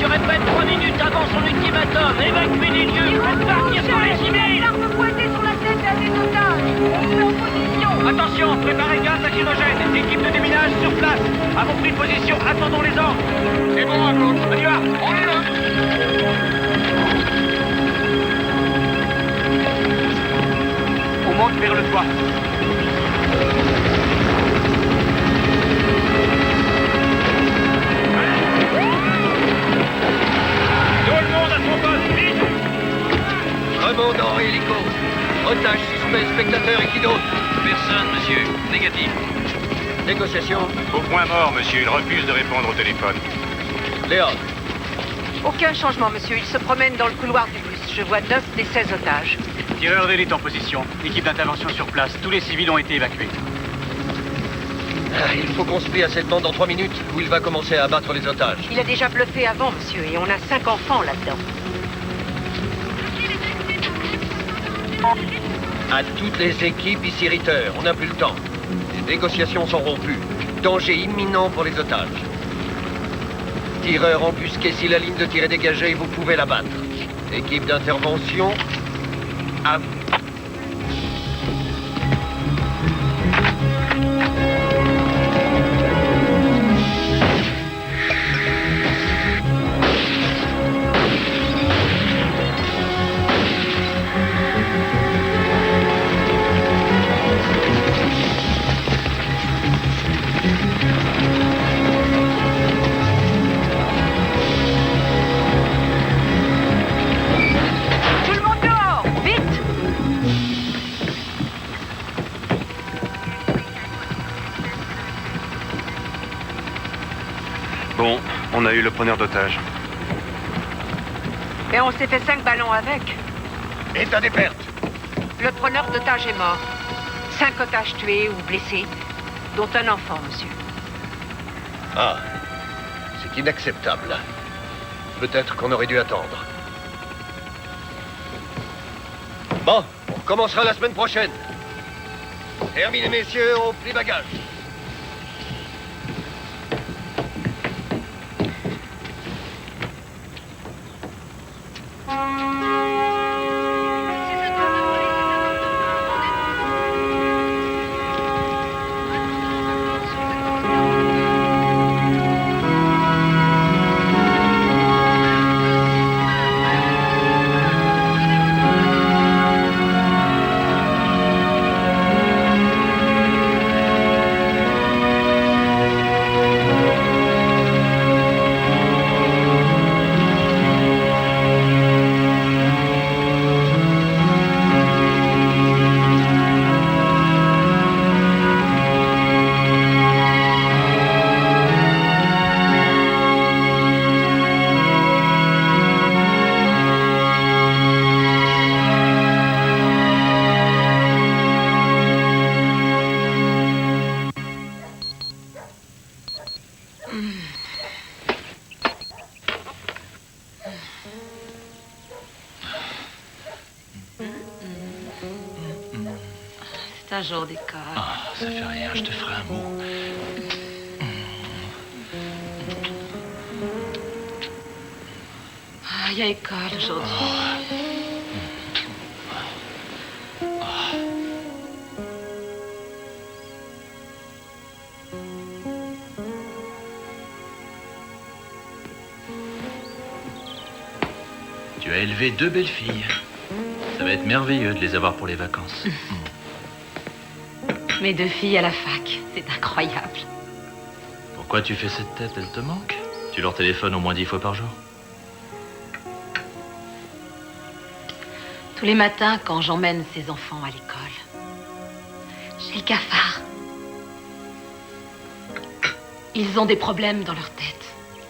répète, 3 minutes avant son ultimatum. Évacuez les lieux, faites partir tous les civils. L'arme pointée sur la tête d'un des otages. On se met en position. Attention, préparez gaz lacrymogène. Équipe de déminage sur place. Avons pris position, attendons les ordres. C'est bon, à gauche. On y va, on est là. On monte vers le toit. Tout le monde à son poste, vite. Remonte en hélico. Otage suspect, spectateur et qui d'autre? Personne, monsieur. Négatif. Négociation. Au point mort, monsieur. Il refuse de répondre au téléphone. Léon. Aucun changement, monsieur. Il se promène dans le couloir du bus. Je vois 9 des 16 otages. Tireur d'élite en position. Équipe d'intervention sur place. Tous les civils ont été évacués. Ah, il faut qu'on se plie à cette bande dans 3 minutes, où il va commencer à abattre les otages. Il a déjà bluffé avant, monsieur, et on a 5 enfants là-dedans. À toutes les équipes ici Ritter, on n'a plus le temps. Les négociations sont rompues. Danger imminent pour les otages. Tireur embusqué, si la ligne de tir est dégagée, vous pouvez la battre. Équipe d'intervention, à vous. Tout le monde dehors! Vite! Bon, on a eu le preneur d'otage. Et on s'est fait 5 ballons avec. État des pertes. Le preneur d'otages est mort. 5 otages tués ou blessés, dont un enfant, monsieur. Ah, c'est inacceptable. Peut-être qu'on aurait dû attendre. Bon, on commencera la semaine prochaine. Terminez, messieurs, au pli bagages. C'est un jour d'école. Ah, ça fait rien, je te ferai un mot. Ah, il y a école aujourd'hui. Tu as élevé 2 belles filles. Ça va être merveilleux de les avoir pour les vacances. Mes 2 filles à la fac, c'est incroyable. Pourquoi tu fais cette tête? Elle te manque? Tu leur téléphones au moins 10 fois par jour? Tous les matins, quand j'emmène ces enfants à l'école, j'ai le cafard. Ils ont des problèmes dans leur tête.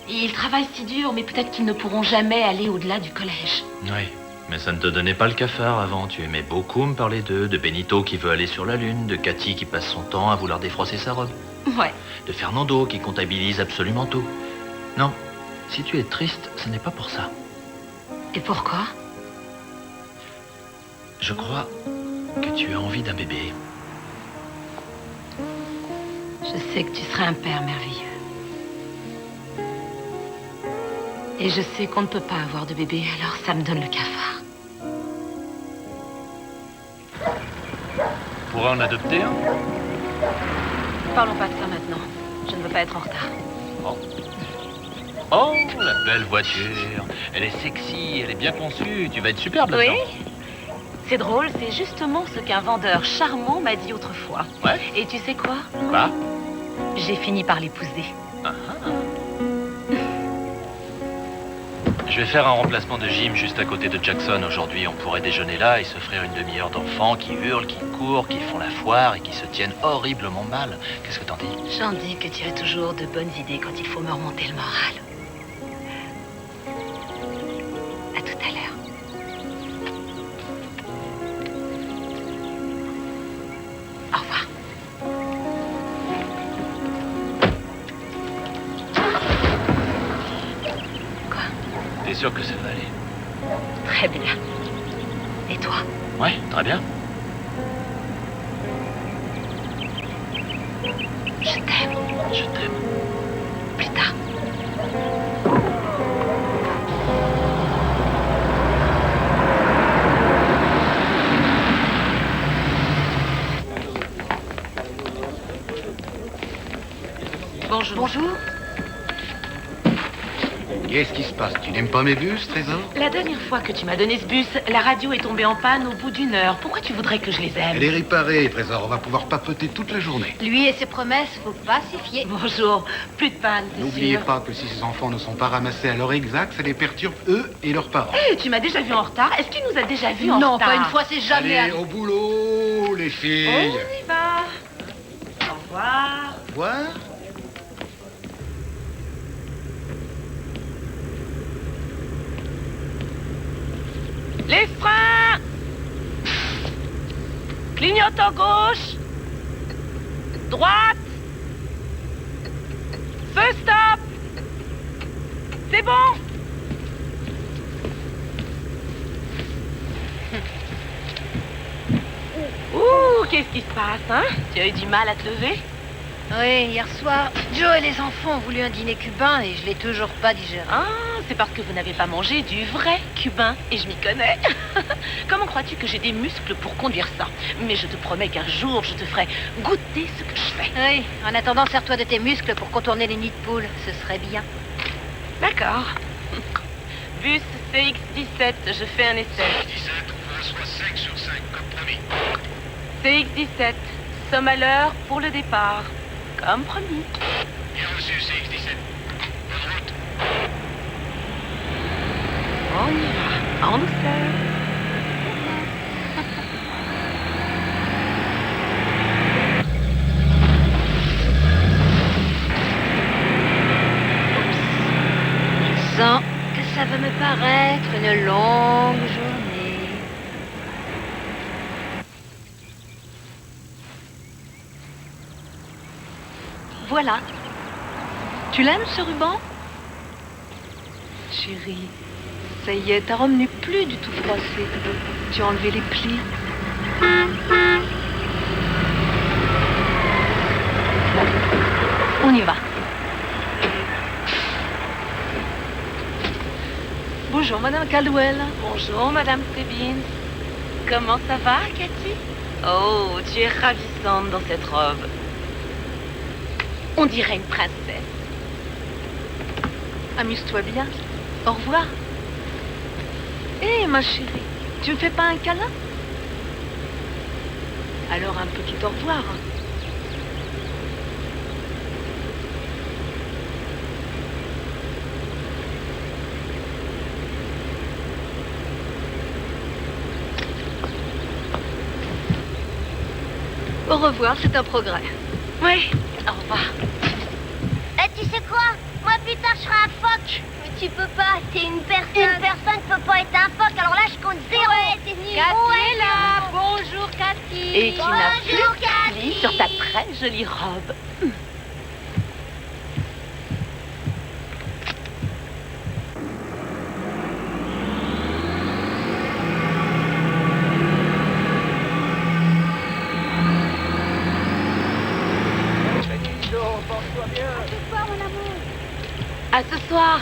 Et ils travaillent si dur, mais peut-être qu'ils ne pourront jamais aller au-delà du collège. Oui, mais ça ne te donnait pas le cafard avant. Tu aimais beaucoup me parler d'eux, de Benito qui veut aller sur la lune, de Cathy qui passe son temps à vouloir défroisser sa robe, Ouais. de Fernando qui comptabilise absolument tout. Non, si tu es triste, ce n'est pas pour ça. Et pourquoi? Je crois que tu as envie d'un bébé. Je sais que tu serais un père merveilleux. Et je sais qu'on ne peut pas avoir de bébé, alors ça me donne le cafard. On pourrait en adopter un? Parlons pas de ça maintenant. Je ne veux pas être en retard. Oh, la belle voiture. Elle est sexy, elle est bien conçue. Tu vas être superbe là-dedans. Oui. C'est drôle, c'est justement ce qu'un vendeur charmant m'a dit autrefois. Ouais. Et tu sais quoi? Bah. J'ai fini par l'épouser. Ah ah. Je vais faire un remplacement de gym juste à côté de Jackson aujourd'hui. On pourrait déjeuner là et s'offrir une demi-heure d'enfants qui hurlent, qui courent, qui font la foire et qui se tiennent horriblement mal. Qu'est-ce que t'en dis? J'en dis que tu as toujours de bonnes idées quand il faut me remonter le moral. À tout à l'heure. Au revoir. Quoi? T'es sûr que ça va aller? Très bien. Et toi? Ouais, très bien. Je t'aime. Je t'aime. Plus tard. Bonjour. Bonjour. Qu'est-ce qui se passe? Tu n'aimes pas mes bus, Trésor? La dernière fois que tu m'as donné ce bus, la radio est tombée en panne au bout d'une heure. Pourquoi tu voudrais que je les aime? Elle est réparée, Trésor. On va pouvoir papoter toute la journée. Lui et ses promesses, faut pas s'y fier. Bonjour. Plus de panne, c'est N'oubliez sûr. pas que si ces enfants ne sont pas ramassés à l'heure exacte, ça les perturbe eux et leurs parents. Eh, tu m'as déjà vu en retard. Est-ce qu'il nous a déjà vu en Non, retard? pas une fois, c'est jamais Allez, arrivé. au boulot, les filles. On y va. Au revoir. Au revoir. Les freins! Clignotant gauche! Droite! Feu stop! C'est bon! Ouh, qu'est-ce qui se passe, hein? Tu as eu du mal à te lever? Oui, hier soir, Joe et les enfants ont voulu un dîner cubain et je l'ai toujours pas digéré. Ah, c'est parce que vous n'avez pas mangé du vrai cubain, et je m'y connais. Comment crois-tu que j'ai des muscles pour conduire ça? Mais je te promets qu'un jour, je te ferai goûter ce que je fais. Oui, en attendant, sers-toi de tes muscles pour contourner les nids de poules. Ce serait bien. D'accord. Bus CX-17, je fais un essai. CX-17, somme à l'heure pour le départ. Comme promis. Bien reçu, CX-17. Bonne route. On y va, en douceur. Je sens que ça va me paraître une longue journée. Voilà. Tu l'aimes, ce ruban? Chérie, ça y est, ta robe n'est plus du tout froissée. Tu as enlevé les plis. On y va. Bonjour, Madame Caldwell. Bonjour, Madame Stebbins. Comment ça va, Cathy? Oh, tu es ravissante dans cette robe. On dirait une princesse. Amuse-toi bien. Au revoir. Hé, ma chérie, tu me fais pas un câlin? Alors un petit au revoir. Au revoir, c'est un progrès. Oui, au revoir. Eh, tu sais quoi? Moi, plus tard, je serai un phoque. Mais tu peux pas, t'es une personne. Une personne peut pas être un phoque, alors là, je compte zéro. Ouais, t'es venu. Cathy est là. Bonjour, Cathy. Et tu n'as plus Bonjour, de plis Cathy. sur ta très jolie robe. Ce soir, mon amour. À ce soir.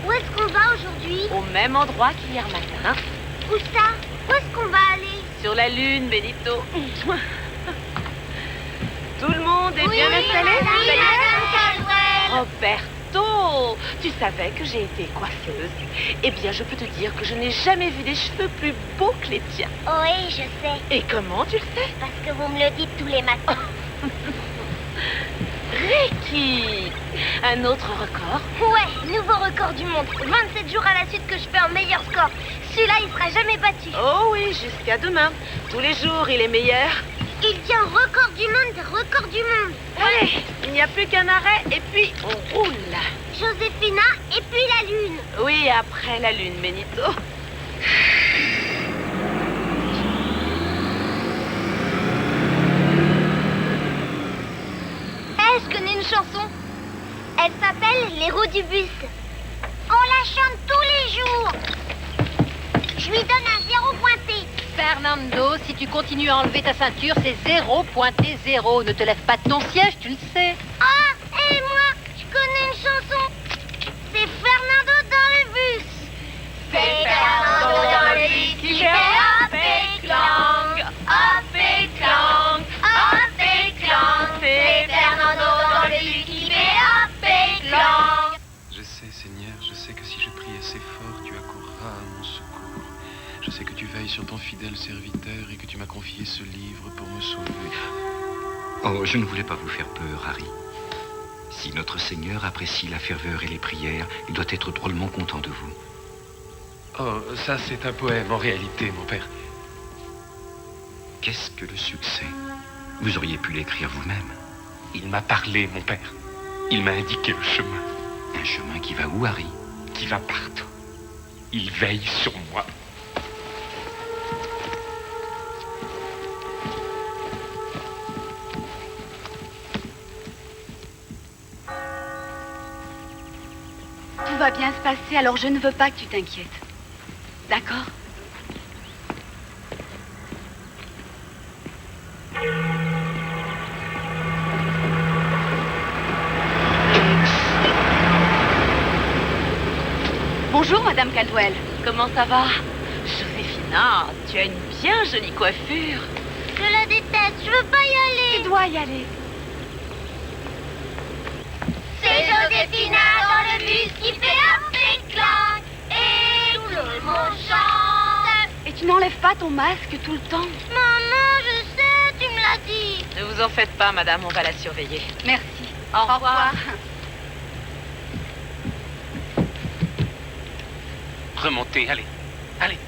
Où est-ce Au même endroit qu'hier matin. Où ça? Où est-ce qu'on va aller? Sur la Lune, Benito. Tout le monde est bien installé? Oui, Madame Caldwell. Roberto, tu savais que j'ai été coiffeuse. Eh bien, je peux te dire que je n'ai jamais vu des cheveux plus beaux que les tiens. Oui, je sais. Et comment tu le sais? Parce que vous me le dites tous les matins. Ricky! Un autre record? Ouais, nouveau record du monde. 27 jours à la suite que je fais un meilleur score. Celui-là, il sera jamais battu. Oh oui, jusqu'à demain. Tous les jours, il est meilleur. Il tient record du monde. Allez, il n'y a plus qu'un arrêt et puis on roule. Joséphina et puis la Lune. Oui, après la Lune, Benito. Je connais une chanson. Elle s'appelle Les roues du bus. On la chante tous les jours. Je lui donne un 0 pointé. Fernando, si tu continues à enlever ta ceinture, c'est 0 pointé 0. Ne te lève pas de ton siège, tu le sais. Ah, et moi, je connais une chanson. C'est Fernando dans le bus. C'est Fernando dans le bus qui fait hop et clang, hop et clang, hop et clang. C'est Fernando dans le bus qui fait hop et clang. Je sais, Seigneur, je sais que si je prie assez fort, tu accourras à mon secours. Je sais que tu veilles sur ton fidèle serviteur et que tu m'as confié ce livre pour me sauver. Oh, je ne voulais pas vous faire peur, Harry. Si notre Seigneur apprécie la ferveur et les prières, il doit être drôlement content de vous. Oh, ça c'est un poème en réalité, mon père. Qu'est-ce que le succès? Vous auriez pu l'écrire vous-même. Il m'a parlé, mon père. Il m'a indiqué le chemin. Un chemin qui va où, Harry? Qui va partout. Il veille sur moi. Tout va bien se passer, alors je ne veux pas que tu t'inquiètes. D'accord? Bonjour, Madame Caldwell. Comment ça va? Joséphina, tu as une bien jolie coiffure. Je la déteste, je veux pas y aller. Tu dois y aller. C'est Joséphina dans le bus qui fait hop et clang. Et tout le monde chante. Et tu n'enlèves pas ton masque tout le temps? Maman, je sais, tu me l'as dit. Ne vous en faites pas, madame, on va la surveiller. Merci. Au revoir. Remontez, allez. Allez.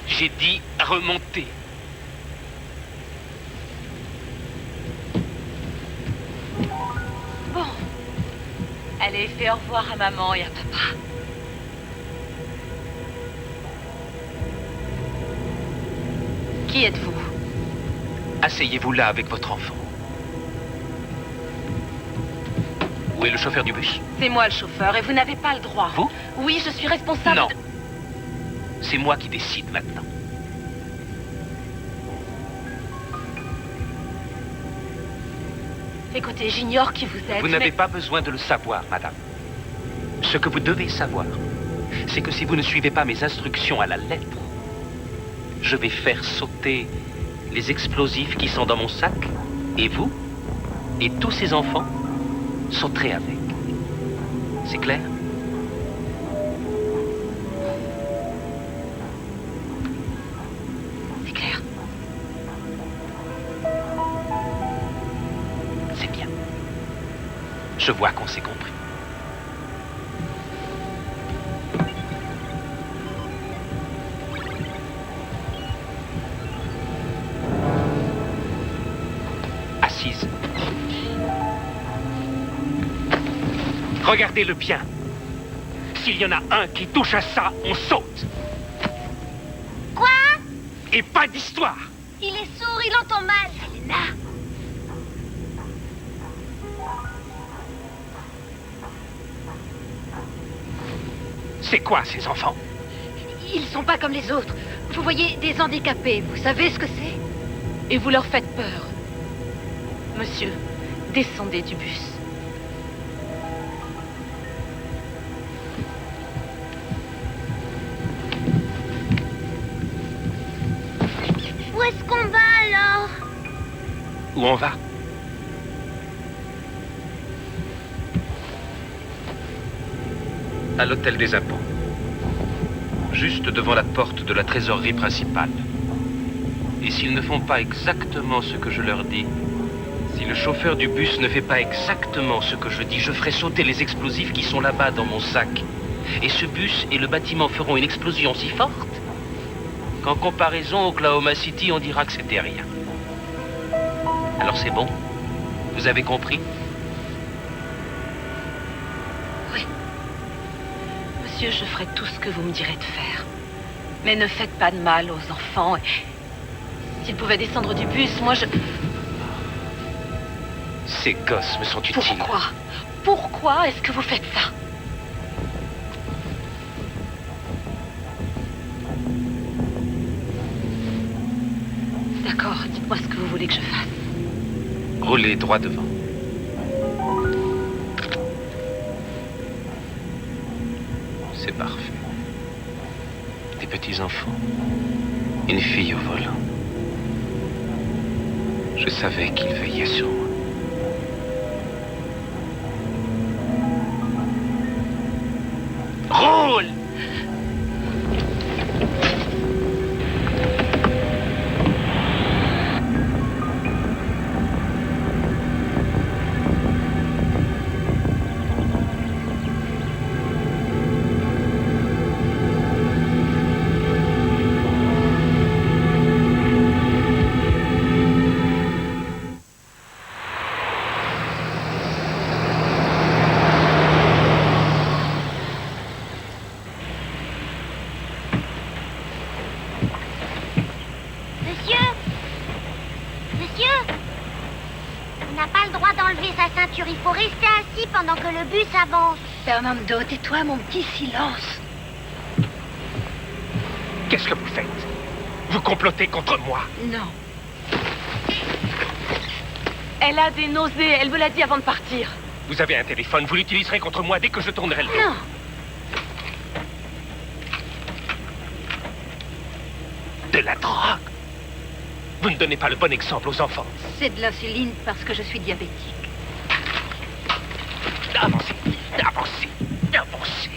J'ai dit remontez. Bon. Allez, fais au revoir à maman et à papa. Qui êtes-vous? Asseyez-vous là avec votre enfant. Où est le chauffeur du bus? C'est moi le chauffeur et vous n'avez pas le droit. Vous? Oui, je suis responsable. Non. C'est moi qui décide maintenant. Écoutez, j'ignore qui vous êtes. Vous n'avez pas besoin de le savoir, madame. Ce que vous devez savoir, c'est que si vous ne suivez pas mes instructions à la lettre, je vais faire sauter les explosifs qui sont dans mon sac, et vous, et tous ces enfants, sauterez avec. C'est clair? C'est clair. C'est bien. Je vois qu'on s'est compris. Assise. Regardez-le bien. S'il y en a un qui touche à ça, on saute. Quoi? Et pas d'histoire. Il est sourd, il entend mal. Selena. C'est quoi ces enfants? Ils sont pas comme les autres. Vous voyez, des handicapés, vous savez ce que c'est? Et vous leur faites peur. Monsieur, descendez du bus. Où on va? À l'hôtel des impôts. Juste devant la porte de la trésorerie principale. Et s'ils ne font pas exactement ce que je leur dis, si le chauffeur du bus ne fait pas exactement ce que je dis, je ferai sauter les explosifs qui sont là-bas dans mon sac. Et ce bus et le bâtiment feront une explosion si forte qu'en comparaison Oklahoma City, on dira que c'était rien. Alors c'est bon? Vous avez compris? Oui. Monsieur, je ferai tout ce que vous me direz de faire. Mais ne faites pas de mal aux enfants. S'ils pouvaient descendre du bus, moi je... Ces gosses me sont utiles. Pourquoi? Pourquoi est-ce que vous faites ça? D'accord, dites-moi ce que vous voulez que je fasse. Roulez droit devant. C'est parfait. Des petits enfants. Une fille au volant. Je savais qu'il veillait sur moi. Roule! Il faut rester assis pendant que le bus avance. Fernando, tais-toi, mon petit silence. Qu'est-ce que vous faites? Vous complotez contre moi? Non. Elle a des nausées, elle me l'a dit avant de partir. Vous avez un téléphone, vous l'utiliserez contre moi dès que je tournerai le dos. Non. De la drogue? Vous ne donnez pas le bon exemple aux enfants. C'est de l'insuline parce que je suis diabétique. Avancez, avancez, avancez.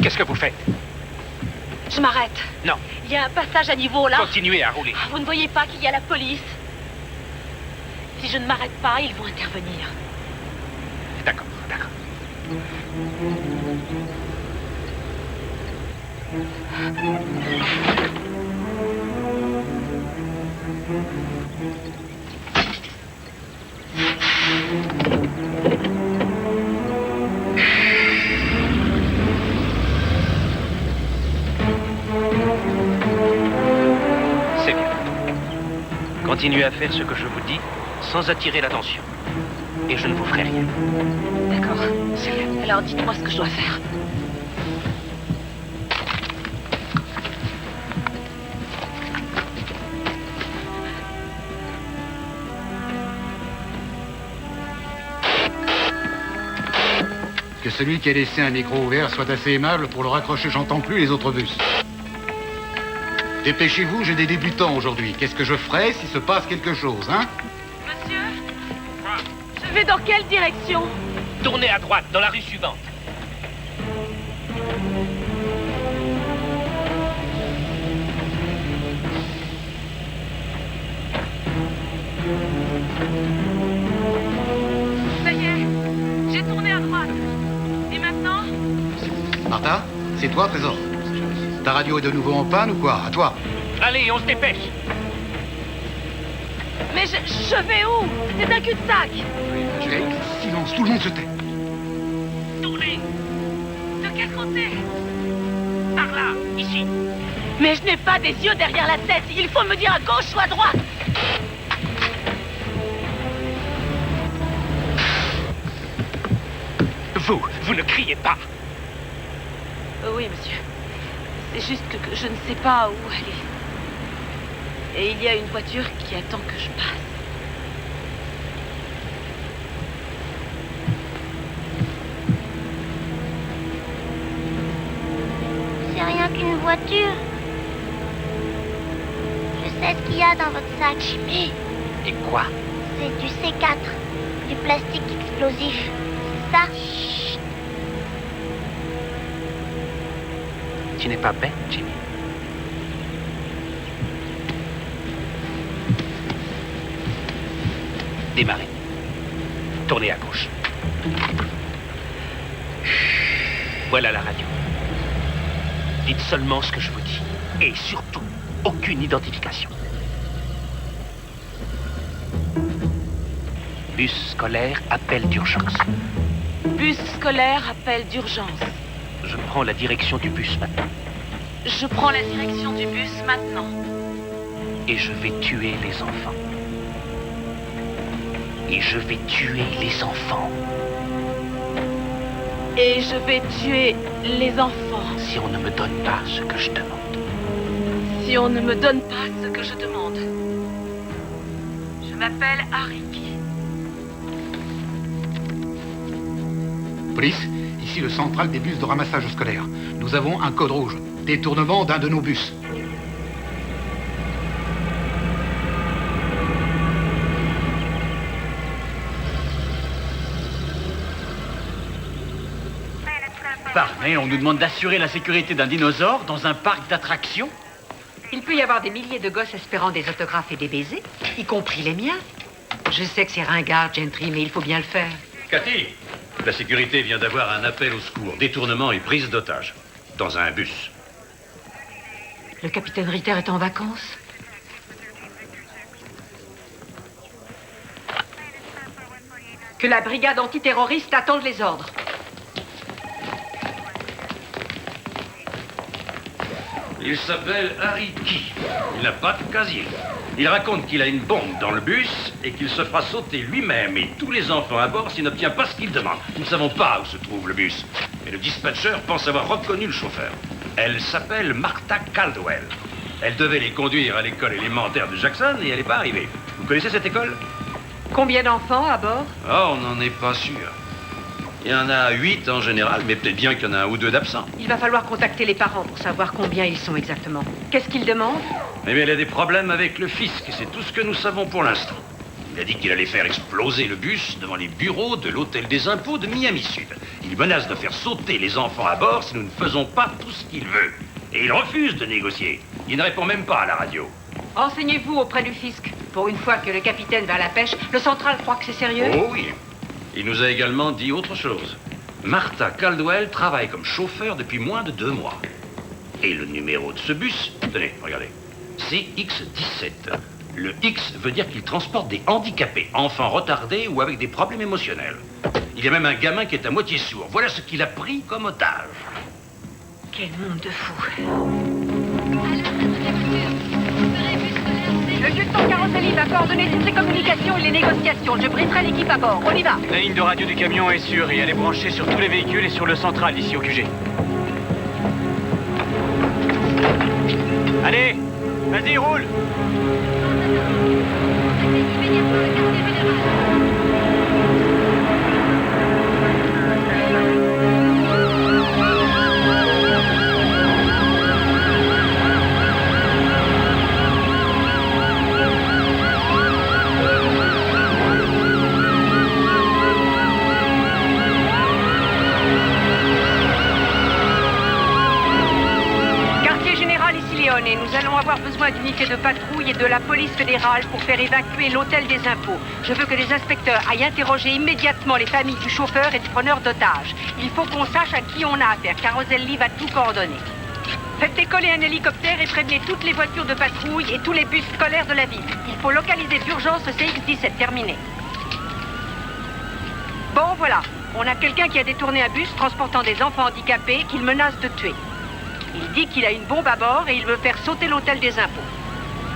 Qu'est-ce que vous faites? Je m'arrête. Non. Il y a un passage à niveau là. Continuez à rouler. Vous ne voyez pas qu'il y a la police? Si je ne m'arrête pas, ils vont intervenir. D'accord, d'accord. C'est bien. Continuez à faire ce que je vous dis sans attirer l'attention. Et je ne vous ferai rien. D'accord. C'est bien. Alors dites-moi ce que je dois faire. Que celui qui a laissé un micro ouvert soit assez aimable pour le raccrocher, j'entends plus les autres bus. Dépêchez-vous, j'ai des débutants aujourd'hui. Qu'est-ce que je ferai s'il se passe quelque chose, hein? Monsieur? Je vais dans quelle direction? Tournez à droite, dans la rue suivante. Ça y est, j'ai tourné à droite. Et maintenant? Martha, c'est toi, Trésor? Ta radio est de nouveau en panne ou quoi? À toi. Allez, on se dépêche. Mais je vais où? C'est un cul-de-sac. Silence, tout le monde se tait. Tournez. De quel côté? Par là, ici. Mais je n'ai pas des yeux derrière la tête. Il faut me dire à gauche ou à droite. Vous ne criez pas. Oui, monsieur. C'est juste que je ne sais pas où aller. Et il y a une voiture qui attend que je passe. C'est rien qu'une voiture. Je sais ce qu'il y a dans votre sac. Jimmy. Et quoi? C'est du C4, du plastique explosif. C'est ça? Chut. Tu n'es pas bête, Jimmy. Démarrez. Tournez à gauche. Voilà la radio. Dites seulement ce que je vous dis. Et surtout, aucune identification. Bus scolaire, appel d'urgence. Bus scolaire, appel d'urgence. Je prends la direction du bus maintenant. Je prends la direction du bus maintenant. Et je vais tuer les enfants. Et je vais tuer les enfants. Et je vais tuer les enfants. Si on ne me donne pas ce que je demande. Si on ne me donne pas ce que je demande. Je m'appelle Ariki. Police, ici le central des bus de ramassage scolaire. Nous avons un code rouge. Détournement d'un de nos bus. Pardon, on nous demande d'assurer la sécurité d'un dinosaure dans un parc d'attractions? Il peut y avoir des milliers de gosses espérant des autographes et des baisers, y compris les miens. Je sais que c'est ringard, Gentry, mais il faut bien le faire. Cathy, la sécurité vient d'avoir un appel au secours. Détournement et prise d'otage. Dans un bus. Le capitaine Ritter est en vacances. Que la brigade antiterroriste attende les ordres. Il s'appelle Ariki. Il n'a pas de casier. Il raconte qu'il a une bombe dans le bus et qu'il se fera sauter lui-même et tous les enfants à bord s'il n'obtient pas ce qu'il demande. Nous ne savons pas où se trouve le bus. Mais le dispatcher pense avoir reconnu le chauffeur. Elle s'appelle Martha Caldwell. Elle devait les conduire à l'école élémentaire de Jackson et elle n'est pas arrivée. Vous connaissez cette école? Combien d'enfants à bord? Oh, on n'en est pas sûr. Il y en a 8 en général, mais peut-être bien qu'il y en a un ou deux d'absents. Il va falloir contacter les parents pour savoir combien ils sont exactement. Qu'est-ce qu'ils demandent? Eh bien, il a des problèmes avec le fisc, et c'est tout ce que nous savons pour l'instant. Il a dit qu'il allait faire exploser le bus devant les bureaux de l'hôtel des impôts de Miami Sud. Il menace de faire sauter les enfants à bord si nous ne faisons pas tout ce qu'il veut. Et il refuse de négocier. Il ne répond même pas à la radio. Renseignez-vous auprès du fisc. Pour une fois que le capitaine va à la pêche, le central croit que c'est sérieux? Oh oui. Il nous a également dit autre chose. Martha Caldwell travaille comme chauffeur depuis moins de 2 mois. Et le numéro de ce bus, tenez, regardez, c'est X17. Le X veut dire qu'il transporte des handicapés, enfants retardés ou avec des problèmes émotionnels. Il y a même un gamin qui est à moitié sourd. Voilà ce qu'il a pris comme otage. Quel monde de fous. Le lieutenant Caroselli va coordonner toutes les communications et les négociations. Je brieferai l'équipe à bord. On y va. La ligne de radio du camion est sûre et elle est branchée sur tous les véhicules et sur le central ici au QG. Allez, vas-y, roule. Et nous allons avoir besoin d'unités de patrouille et de la police fédérale pour faire évacuer l'hôtel des impôts. Je veux que les inspecteurs aillent interroger immédiatement les familles du chauffeur et du preneur d'otages. Il faut qu'on sache à qui on a affaire. Caroselli va tout coordonner. Faites décoller un hélicoptère et prévenez toutes les voitures de patrouille et tous les bus scolaires de la ville. Il faut localiser d'urgence le CX-17. Terminé. Bon, voilà. On a quelqu'un qui a détourné un bus transportant des enfants handicapés qu'il menace de tuer. Il dit qu'il a une bombe à bord et il veut faire sauter l'hôtel des impôts.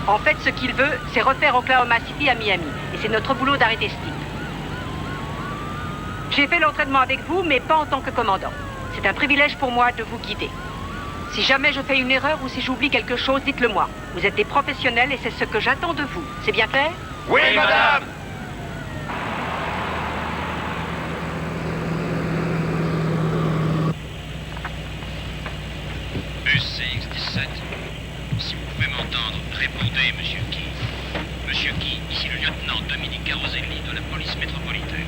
En fait, ce qu'il veut, c'est refaire Oklahoma City à Miami. Et c'est notre boulot d'arrêter ce type. J'ai fait l'entraînement avec vous, mais pas en tant que commandant. C'est un privilège pour moi de vous guider. Si jamais je fais une erreur ou si j'oublie quelque chose, dites-le moi. Vous êtes des professionnels et c'est ce que j'attends de vous. C'est bien clair? Oui, madame! Bus CX-17. Si vous pouvez m'entendre, répondez, Monsieur Key. Monsieur Key, ici le lieutenant Dominique Caroselli de la police métropolitaine.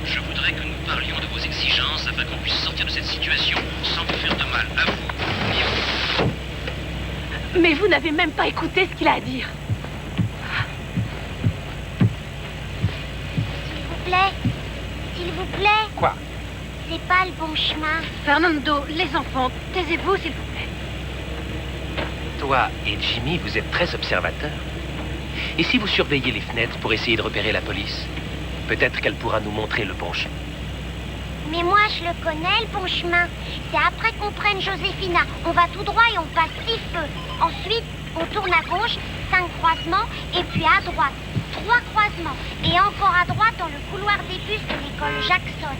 Je voudrais que nous parlions de vos exigences afin qu'on puisse sortir de cette situation sans vous faire de mal à vous ni à vous. Mais vous n'avez même pas écouté ce qu'il a à dire. S'il vous plaît. S'il vous plaît. Quoi? C'est pas le bon chemin. Fernando, les enfants, taisez-vous, s'il vous plaît. Toi et Jimmy, vous êtes très observateurs. Et si vous surveillez les fenêtres pour essayer de repérer la police, peut-être qu'elle pourra nous montrer le bon chemin. Mais moi, je le connais, le bon chemin. C'est après qu'on prenne Josefina. On va tout droit et on passe 6 feux. Ensuite, on tourne à gauche, 5 croisements, et puis à droite, 3 croisements. Et encore à droite dans le couloir des bus de l'école Jackson.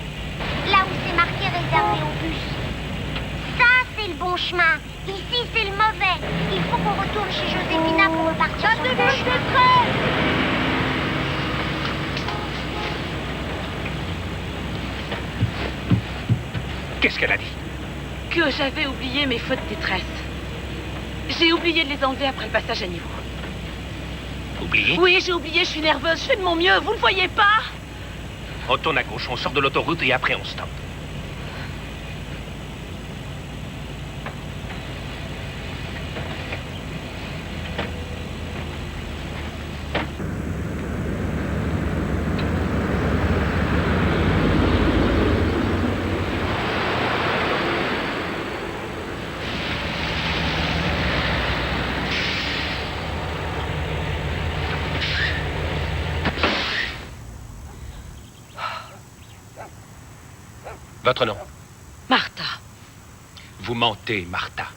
Là où c'est marqué réservé aux bus. Ça, c'est le bon chemin. Ici, c'est le mauvais. Il faut qu'on retourne chez Josefina pour repartir sur le bon chemin. Qu'est-ce qu'elle a dit? Que j'avais oublié mes fautes de détresse. J'ai oublié de les enlever après le passage à niveau. Oublié? Oui, j'ai oublié, je suis nerveuse, je fais de mon mieux, vous le voyez pas? On tourne à gauche, on sort de l'autoroute et après on stoppe. Votre nom? Martha. Vous mentez, Martha.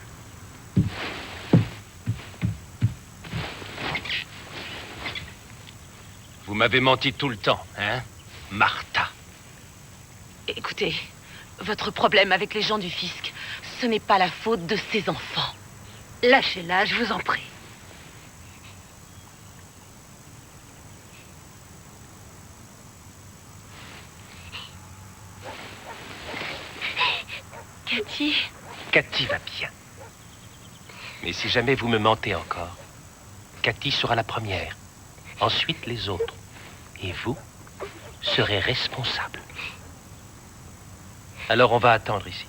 Vous m'avez menti tout le temps, hein, Martha? Écoutez, votre problème avec les gens du fisc, ce n'est pas la faute de ces enfants. Lâchez-la, je vous en prie. Cathy? Cathy va bien. Mais si jamais vous me mentez encore, Cathy sera la première. Ensuite, les autres. Et vous serez responsable. Alors, on va attendre ici.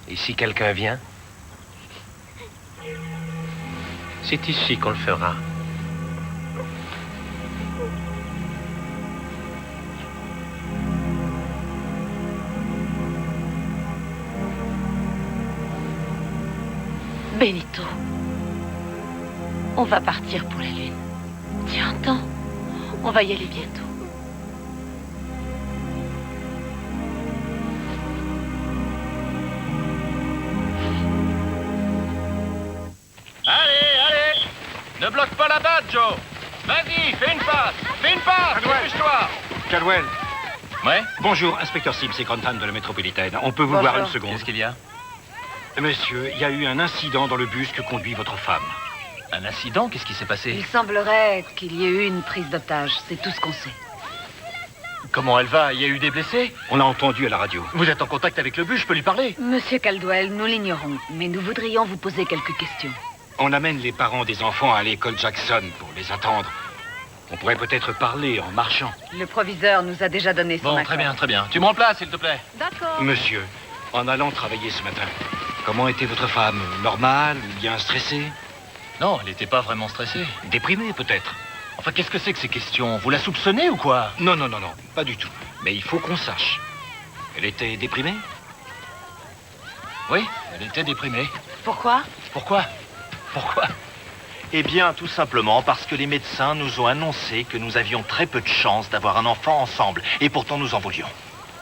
Et si quelqu'un vient, c'est ici qu'on le fera. Benito, on va partir pour la Lune. Tu entends? On va y aller bientôt. Allez! Ne bloque pas là-bas, Joe! Vas-y, fais une passe! Dépêche-toi! Caldwell. Ouais? Bonjour, inspecteur Sims et Grantham de la métropolitaine. On peut vous voir une seconde? Qu'est-ce qu'il y a? Monsieur, il y a eu un incident dans le bus que conduit votre femme. Un incident? Qu'est-ce qui s'est passé? Il semblerait qu'il y ait eu une prise d'otage. C'est tout ce qu'on sait. Comment elle va? Il y a eu des blessés? On l'a entendu à la radio. Vous êtes en contact avec le bus, je peux lui parler? Monsieur Caldwell, nous l'ignorons, mais nous voudrions vous poser quelques questions. On amène les parents des enfants à l'école Jackson pour les attendre. On pourrait peut-être parler en marchant. Le proviseur nous a déjà donné son Bon, accord. très bien, très bien. Tu me remplaces, s'il te plaît. D'accord. Monsieur, en allant travailler ce matin, comment était votre femme? Normale ou bien stressée? Non, elle n'était pas vraiment stressée. Déprimée, peut-être? Enfin, qu'est-ce que c'est que ces questions? Vous la soupçonnez ou quoi? Non, pas du tout. Mais il faut qu'on sache. Elle était déprimée? Oui, elle était déprimée. Pourquoi? Pourquoi? Eh bien, tout simplement parce que les médecins nous ont annoncé que nous avions très peu de chances d'avoir un enfant ensemble. Et pourtant, nous en voulions.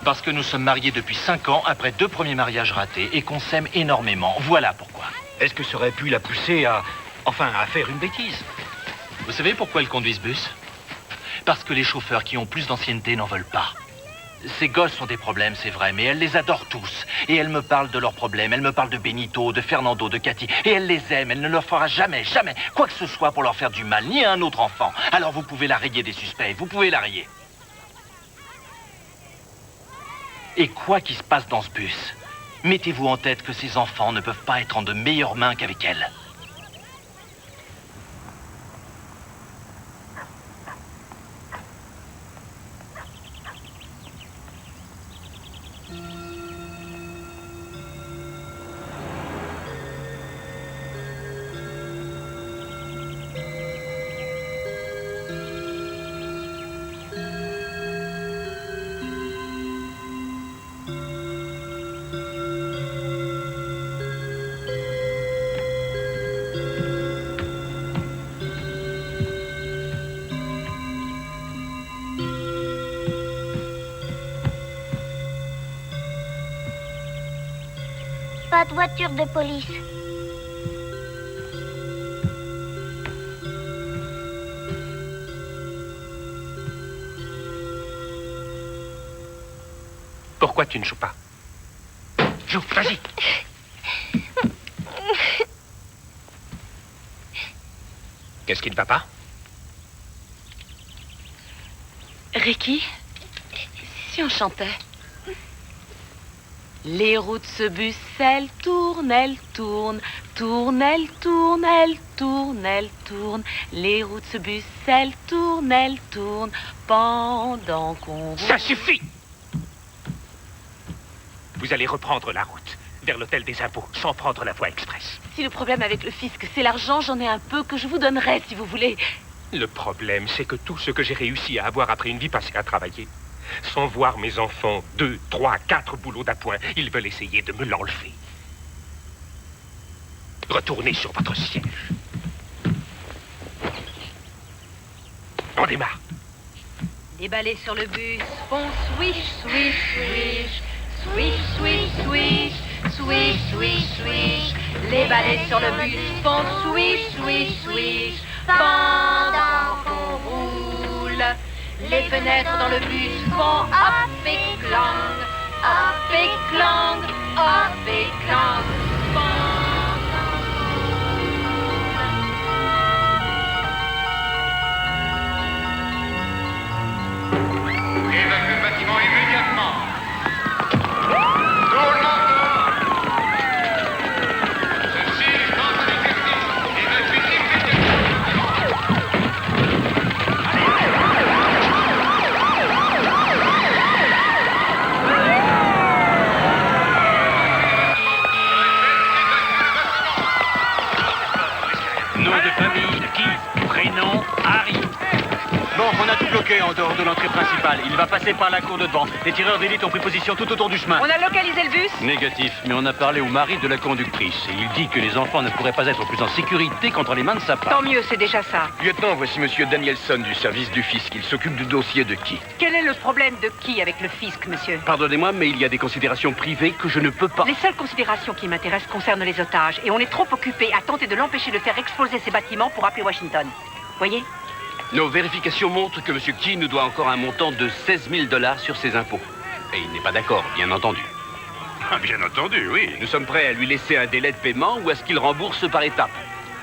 Parce que nous sommes mariés depuis 5 ans, après 2 premiers mariages ratés, et qu'on s'aime énormément. Voilà pourquoi. Est-ce que ça aurait pu la pousser à faire une bêtise? Vous savez pourquoi elle conduit ce bus? Parce que les chauffeurs qui ont plus d'ancienneté n'en veulent pas. Ces gosses sont des problèmes, c'est vrai, mais elle les adore tous. Et elle me parle de leurs problèmes, elle me parle de Benito, de Fernando, de Cathy. Et elle les aime, elle ne leur fera jamais, jamais quoi que ce soit pour leur faire du mal, ni à un autre enfant. Alors vous pouvez la rayer des suspects, vous pouvez la rayer. Et quoi qu'il se passe dans ce bus, mettez-vous en tête que ces enfants ne peuvent pas être en de meilleures mains qu'avec elle. Pas de voiture de police. Pourquoi tu ne joues pas? Joue, vas-y. Qu'est-ce qui ne va pas? Ricky, si on chantait. Les roues de ce bus, elles tournent, elles tournent, tournent, elles tournent, elles tournent, elles tournent. Les roues de ce bus, elles tournent pendant qu'on roule. Ça suffit! Vous allez reprendre la route vers l'hôtel des impôts sans prendre la voie express. Si le problème avec le fisc, c'est l'argent, j'en ai un peu que je vous donnerai si vous voulez. Le problème, c'est que tout ce que j'ai réussi à avoir après une vie passée à travailler, sans voir mes enfants 2, 3, 4 boulots d'appoint, ils veulent essayer de me l'enlever. Retournez sur votre siège. On démarre. Les balais sur le bus font swish, swish, swish. Swish, swish, swish. Swish, swish, swish. Les balais sur le bus font swish, swish, swish. Pendant qu'on roule. Les fenêtres dans le bus font hop et clang, hop et clang, hop et clang. Évacue le bâtiment immédiatement. Tout le monde dehors. Ceci est dans un exercice. Évacue immédiatement. Nom de famille, Guy. Prénom, Harry. Bon, on a tout bloqué en dehors de l'entrée principale. Il va passer par la cour de devant. Les tireurs d'élite ont pris position tout autour du chemin. On a localisé le bus? Négatif, mais on a parlé au mari de la conductrice. Et il dit que les enfants ne pourraient pas être plus en sécurité qu'entre les mains de sa femme. Tant mieux, c'est déjà ça. Lieutenant, voici monsieur Danielson du service du fisc. Il s'occupe du dossier de qui? Quel est le problème de qui avec le fisc, monsieur? Pardonnez-moi, mais il y a des considérations privées que je ne peux pas... Les seules considérations qui m'intéressent concernent les otages. Et on est trop occupé à tenter de l'empêcher de faire exploser ces bâtiments pour appeler Washington. Voyez? Nos vérifications montrent que monsieur Key nous doit encore un montant de 16 000 $ sur ses impôts. Et il n'est pas d'accord, bien entendu. Ah, bien entendu, oui. Nous sommes prêts à lui laisser un délai de paiement ou à ce qu'il rembourse par étapes.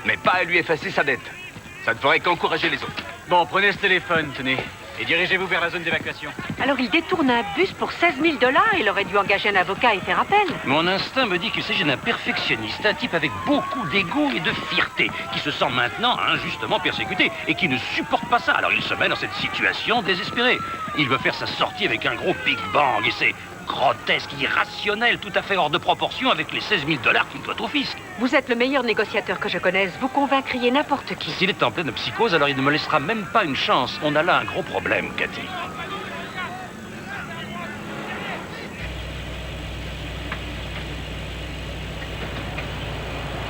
Mais pas à lui effacer sa dette. Ça ne ferait qu'encourager les autres. Bon, prenez ce téléphone, tenez. Et dirigez-vous vers la zone d'évacuation. Alors il détourne un bus pour 16 000 $. Il aurait dû engager un avocat et faire appel. Mon instinct me dit qu'il s'agit d'un perfectionniste, un type avec beaucoup d'ego et de fierté, qui se sent maintenant injustement persécuté et qui ne supporte pas ça. Alors il se met dans cette situation désespérée. Il veut faire sa sortie avec un gros Big Bang et c'est grotesque, irrationnel, tout à fait hors de proportion avec les 16 000 $ qu'il doit au fisc. Vous êtes le meilleur négociateur que je connaisse. Vous convaincriez n'importe qui. S'il est en pleine psychose, alors il ne me laissera même pas une chance. On a là un gros problème, Cathy.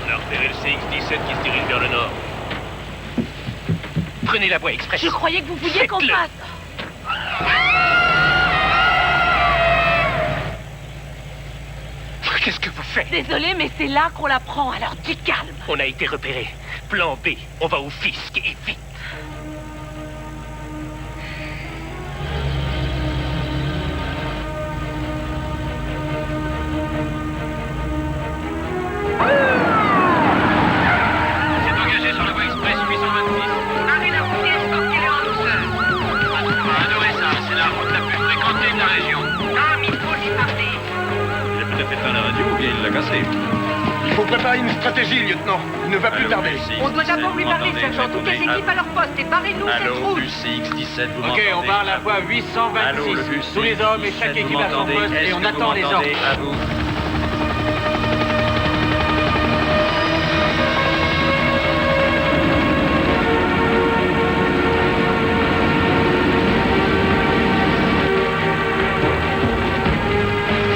On a repéré le CX-17 qui se dirige vers le nord. Prenez la voie express. Je croyais que vous vouliez qu'on Faites-le. passe. Qu'est-ce que vous faites? Désolée, mais c'est là qu'on la prend, alors du calme. On a été repéré. Plan B, on va au fisc et vite. peut-être éteint la radio ou bien il l'a cassée. Il faut préparer une stratégie, lieutenant. Il ne va plus tarder. On doit d'abord lui parler, sergent. Toutes les équipes à leur poste et barrez-nous cette Allô, route. bus CX-17, vous m'entendez? Ok, on parle à la fois 826. Allô, le bus Tous les hommes et chaque CX-17, équipe à son vous m'entendez? poste et Est-ce on que attend vous les m'entendez? ordres. À vous.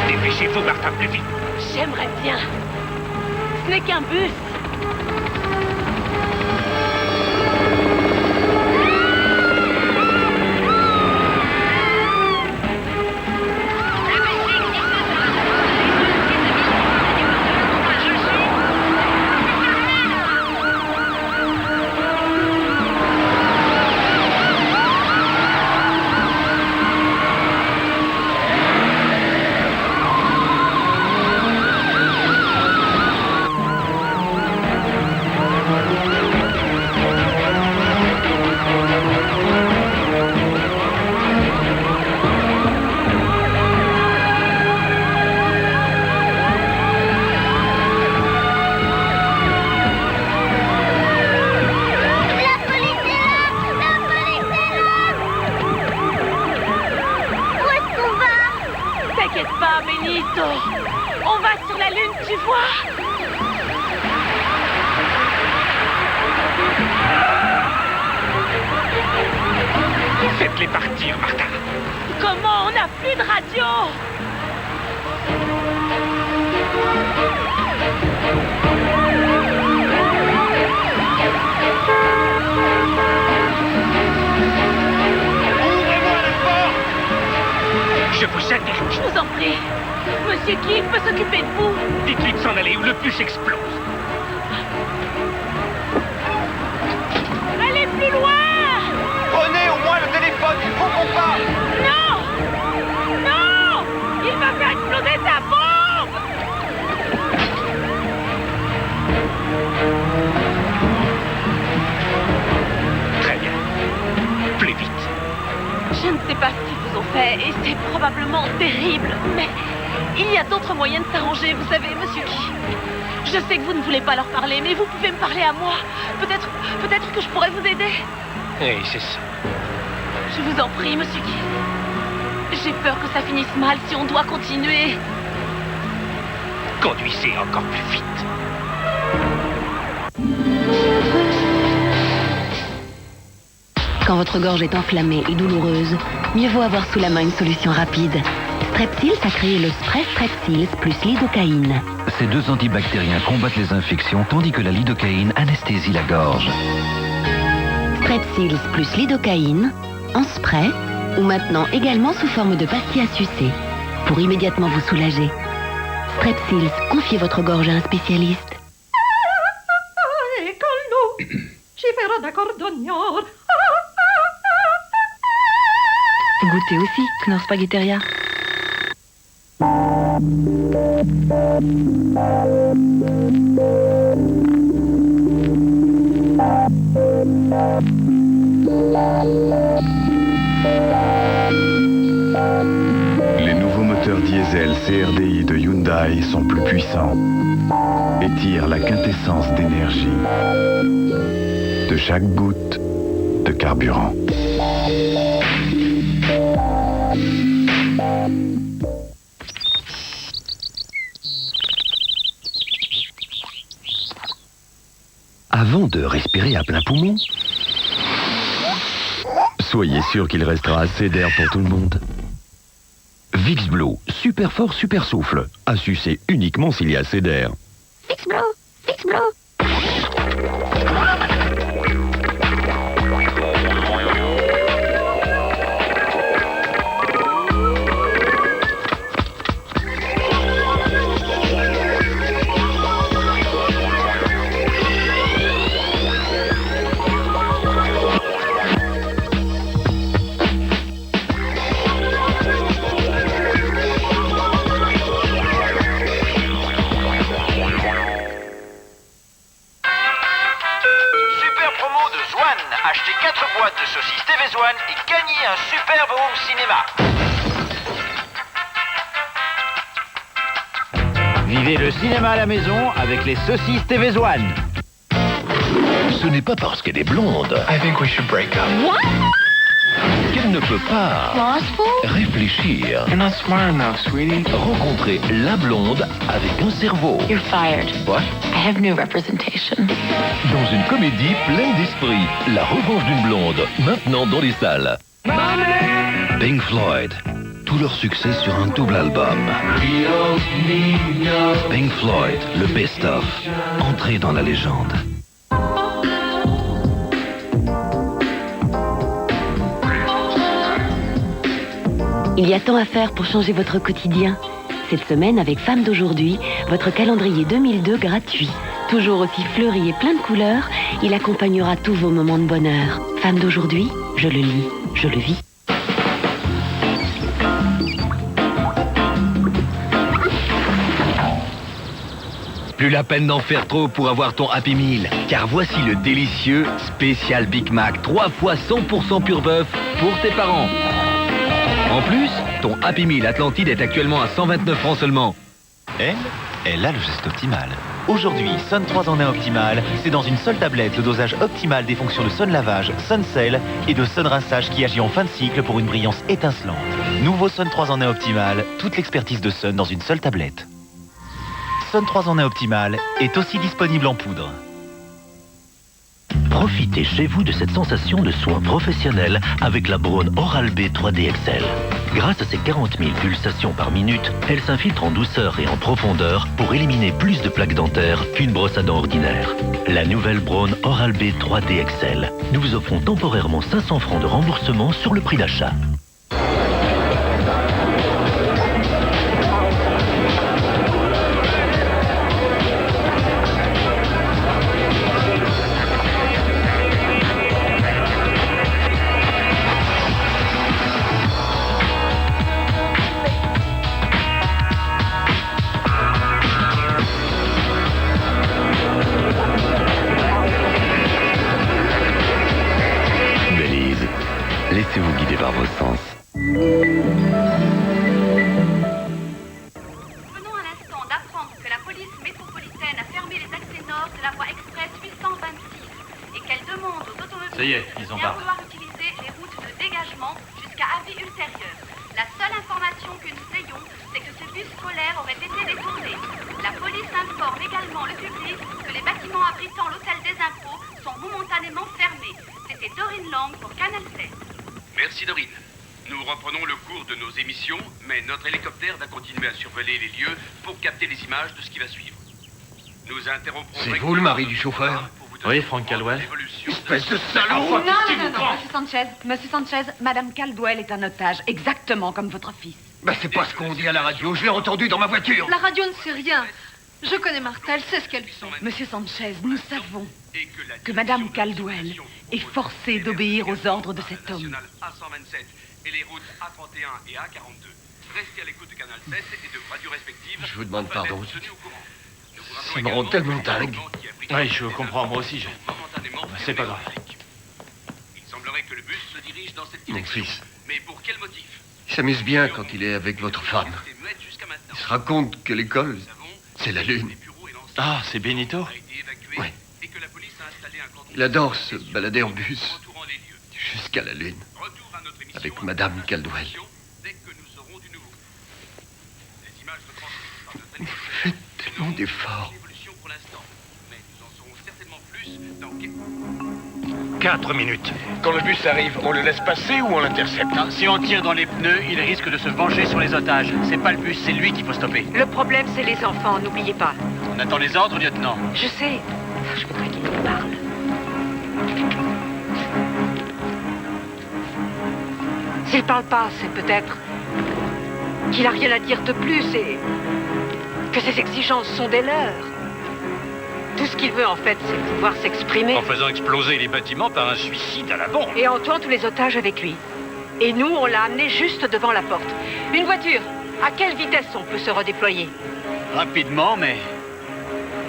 Dépêchez-vous, Martha, plus vite. J'aimerais bien. Ce n'est qu'un bus. T'inquiète pas, Benito. On va sur la lune, tu vois. Faites-les partir, Martha. Comment? On n'a plus de radio. Je vous aide. Je vous en prie. Monsieur Cliff peut s'occuper de vous. Dites-lui de s'en aller ou le bus explose. Allez plus loin. Prenez au moins le téléphone, il faut qu'on parle. Non. Non. Il va faire exploser sa bombe. Très bien. Plus vite. Je ne sais pas ce qu'ils vous ont fait et c'est probablement terrible, mais il y a d'autres moyens de s'arranger, vous savez, monsieur Key. Je sais que vous ne voulez pas leur parler, mais vous pouvez me parler à moi. Peut-être que je pourrais vous aider. Oui, c'est ça. Je vous en prie, monsieur Key. J'ai peur que ça finisse mal si on doit continuer. Conduisez encore plus vite. Quand votre gorge est enflammée et douloureuse, mieux vaut avoir sous la main une solution rapide. Strepsils a créé le spray Strepsils plus lidocaïne. Ces deux antibactériens combattent les infections tandis que la lidocaïne anesthésie la gorge. Strepsils plus lidocaïne, en spray, ou maintenant également sous forme de pastilles à sucer, pour immédiatement vous soulager. Strepsils, confiez votre gorge à un spécialiste. Goûtez aussi, Knorr Spaghetteria. Les nouveaux moteurs diesel CRDI de Hyundai sont plus puissants et tirent la quintessence d'énergie de chaque goutte de carburant. Avant de respirer à plein poumon, Soyez sûr qu'il restera assez d'air pour tout le monde. Vicks Blue, super fort, super souffle. À sucer uniquement s'il y a assez d'air. Vicks Blue, Vicks Blue. Achetez 4 boîtes de saucisses TV1 et gagnez un superbe home cinéma. Vivez le cinéma à la maison avec les saucisses TV One. Ce n'est pas parce qu'elle est blonde qu'elle ne peut pas réfléchir. Rencontrer la blonde avec un cerveau. You're fired. What? I have new representation. Dans une comédie pleine d'esprit, La revanche d'une blonde, maintenant dans les salles. Pink Floyd, tout leur succès sur un double album. Pink Floyd, le best-of, entrée dans la légende. Il y a tant à faire pour changer votre quotidien. Cette semaine, avec Femmes d'aujourd'hui, votre calendrier 2002 gratuit. Toujours aussi fleuri et plein de couleurs, il accompagnera tous vos moments de bonheur. Femmes d'aujourd'hui, je le lis, je le vis. Plus la peine d'en faire trop pour avoir ton Happy Meal, car voici le délicieux spécial Big Mac, 3 fois 100% pur bœuf pour tes parents. En plus, ton Happy Meal Atlantide est actuellement à 129 francs seulement. Elle a le geste optimal. Aujourd'hui, Sun 3 en 1 optimal, c'est dans une seule tablette le dosage optimal des fonctions de Sun lavage, Sun Cell et de Sun rinçage qui agit en fin de cycle pour une brillance étincelante. Nouveau Sun 3 en 1 optimal, toute l'expertise de Sun dans une seule tablette. Sun 3 en 1 optimal est aussi disponible en poudre. Profitez chez vous de cette sensation de soin professionnel avec la Braun Oral-B 3D XL. Grâce à ses 40 000 pulsations par minute, elle s'infiltre en douceur et en profondeur pour éliminer plus de plaques dentaires qu'une brosse à dents ordinaire. La nouvelle Braun Oral-B 3D XL. Nous vous offrons temporairement 500 francs de remboursement sur le prix d'achat. Laissez-vous guider par vos sens. Venons à l'instant d'apprendre que la police métropolitaine a fermé les accès nord de la voie express 826 et qu'elle demande aux automobilistes Ça y est, ils ont de bien pas. vouloir utiliser les routes de dégagement jusqu'à avis ultérieur. La seule information que nous ayons, c'est que ce bus scolaire aurait été détourné. La police informe également le public que les bâtiments abritant l'hôtel des impôts sont momentanément fermés. C'était Dorine Lang pour Canal 7. Merci Dorine. Nous reprenons le cours de nos émissions, mais notre hélicoptère va continuer à survoler les lieux pour capter les images de ce qui va suivre. Nous interromprons... C'est vous le mari du chauffeur? Oui, Frank Caldwell. Espèce de salaud! Non, Monsieur Sanchez, Madame Caldwell est un otage, exactement comme votre fils. Bah c'est pas ce qu'on dit à la radio, je l'ai entendu dans ma voiture. La radio ne sait rien. Je connais Martha, elle sait ce qu'elle fait. Monsieur Sanchez, nous savons que Madame Caldwell est forcée d'obéir aux ordres de cet homme. A127 et les routes A31 et A42. Restez à l'écoute de Canal 7 et de radios respectives. Je vous demande pardon. Tenus au courant. Nous vous rappelons Ça me rend tellement dingue. Oui, je comprends, moi aussi. C'est pas grave. Il semblerait que le bus se dirige dans cette Mon direction. fils, Mais pour quel motif? il s'amuse bien quand il est avec votre femme. Il se raconte que l'école, c'est la lune. Ah, c'est Benito? Oui. Il adore se balader en bus jusqu'à la lune avec Madame Caldwell. Vous faites tellement d'efforts. 4 minutes. Quand le bus arrive, on le laisse passer ou on l'intercepte? Si on tire dans les pneus, il risque de se venger sur les otages. C'est pas le bus, c'est lui qu'il faut stopper. Le problème, c'est les enfants, n'oubliez pas. On attend les ordres, lieutenant. Je sais. Je voudrais qu'il nous parle. S'il parle pas, c'est peut-être qu'il a rien à dire de plus et que ses exigences sont des leurs. Tout ce qu'il veut, en fait, c'est pouvoir s'exprimer. En faisant exploser les bâtiments par un suicide à la bombe. Et en tuant tous les otages avec lui. Et nous, on l'a amené juste devant la porte. Une voiture, à quelle vitesse on peut se redéployer? Rapidement, mais...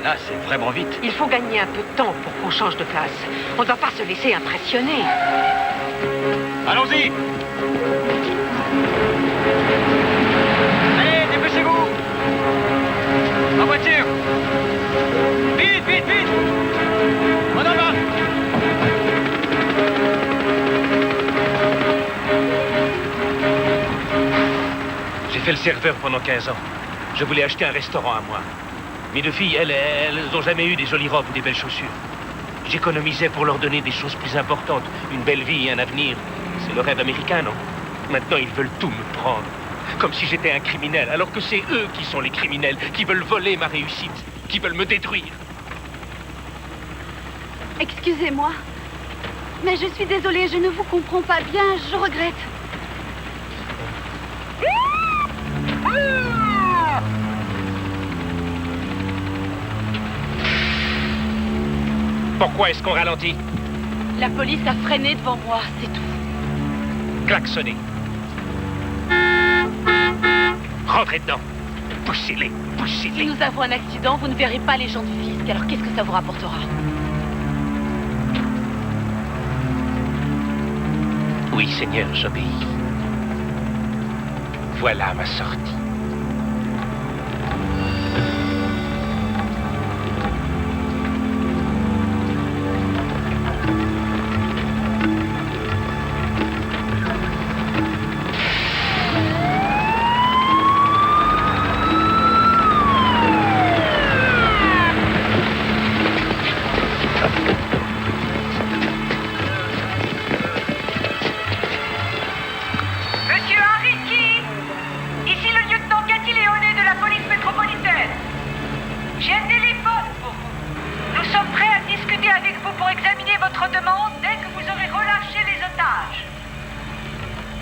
là, c'est vraiment vite. Il faut gagner un peu de temps pour qu'on change de place. On ne doit pas se laisser impressionner. Allons-y! Allez, dépêchez-vous! fait le serveur pendant 15 ans. Je voulais acheter un restaurant à moi. Mes deux filles, elles n'ont jamais eu des jolies robes ou des belles chaussures. J'économisais pour leur donner des choses plus importantes, une belle vie et un avenir. C'est le rêve américain, non? Maintenant, ils veulent tout me prendre. Comme si j'étais un criminel, alors que c'est eux qui sont les criminels, qui veulent voler ma réussite, qui veulent me détruire. Excusez-moi. Mais je suis désolée, je ne vous comprends pas bien, je regrette. Pourquoi est-ce qu'on ralentit? La police a freiné devant moi, c'est tout. Klaxonnez. Rentrez dedans. Poussez-les, poussez-les. Si nous avons un accident, vous ne verrez pas les gens du fisc. Alors qu'est-ce que ça vous rapportera? Oui, Seigneur, j'obéis. Voilà ma sortie. Monsieur Henry Key, ici le lieutenant Cathy Léoné de la police métropolitaine. J'ai un téléphone pour vous. Nous sommes prêts à discuter avec vous pour examiner votre demande dès que vous aurez relâché les otages.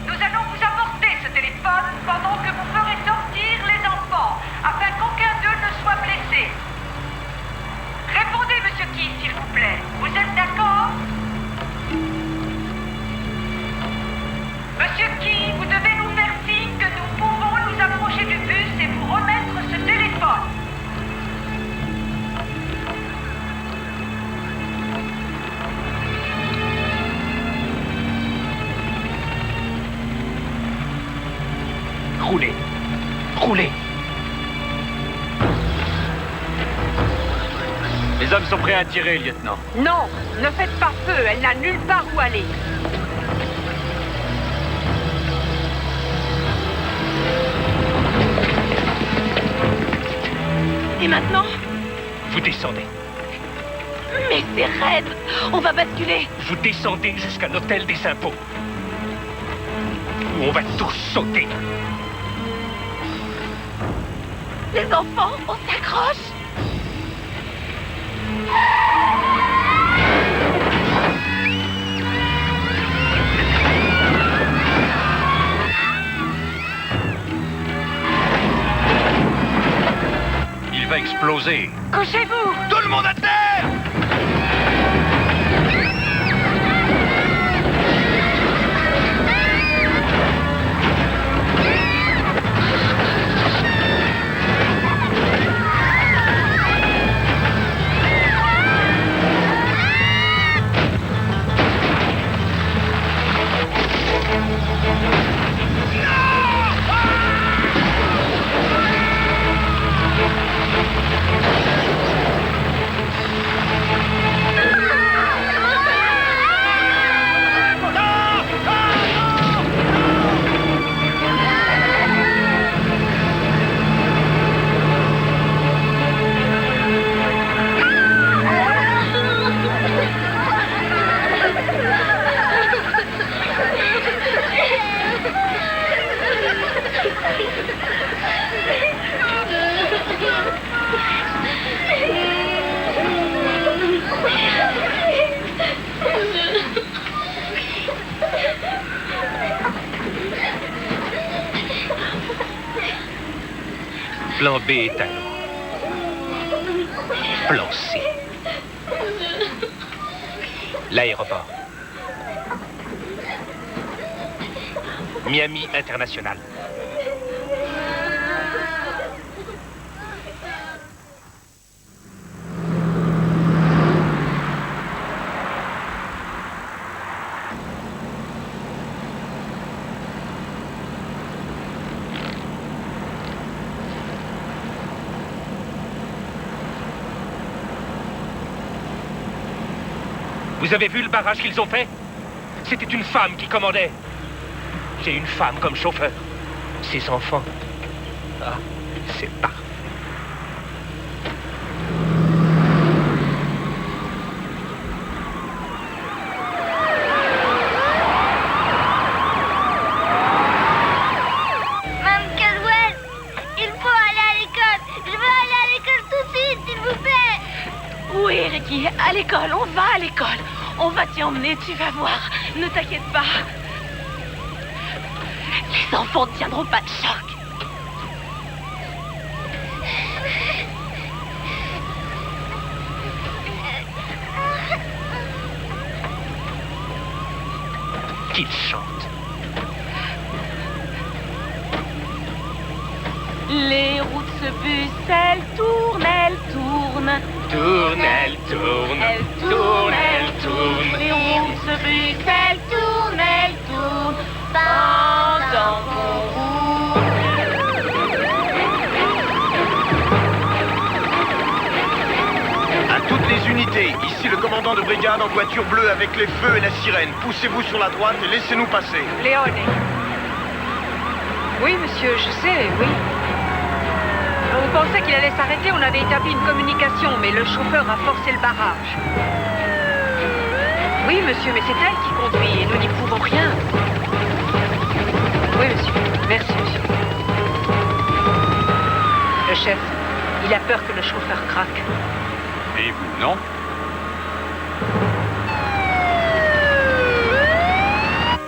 Nous allons vous apporter ce téléphone pendant que vous ferez sortir les enfants, afin qu'aucun d'eux ne soit blessé. Répondez, monsieur Key, s'il vous plaît. Vous êtes d'accord? Monsieur Key, vous devez nous faire signe que nous pouvons nous approcher du bus et vous remettre ce téléphone. Roulez. Roulez. Les hommes sont prêts à tirer, lieutenant. Non, ne faites pas feu, elle n'a nulle part où aller. Et maintenant? Vous descendez. Mais c'est raide. On va basculer. Vous descendez jusqu'à l'hôtel des impôts. Où on va tous sauter. Les enfants, on s'accroche. Il va exploser. Couchez-vous! Tout le monde à terre! Plan B est à l'eau. Plan C. L'aéroport. Miami International. Vous avez vu le barrage qu'ils ont fait? C'était une femme qui commandait. J'ai une femme comme chauffeur. Ses enfants, Ah, c'est parfait. Mme Caldwell, il faut aller à l'école. Je veux aller à l'école tout de suite, s'il vous plaît. Oui, Ricky, à l'école, on va à l'école. On va t'y emmener, tu vas voir. Ne t'inquiète pas. Les enfants ne tiendront pas de choc. Qu'il chante. Les roues de ce bus, elles tournent, elles tournent. Tourne, elle tourne. Elles Tourne, elle tourne. Les roues de ce bus, elles tournent pendant qu'on roule. À toutes les unités, ici le commandant de brigade en voiture bleue avec les feux et la sirène. Poussez-vous sur la droite et laissez-nous passer. Léone. Oui, monsieur, je sais, oui. On pensait qu'il allait s'arrêter, on avait établi une communication, mais le chauffeur a forcé le barrage. Oui, monsieur, mais c'est elle qui conduit et nous n'y pouvons rien. Oui, monsieur. Merci, monsieur. Le chef, il a peur que le chauffeur craque. Et vous, non?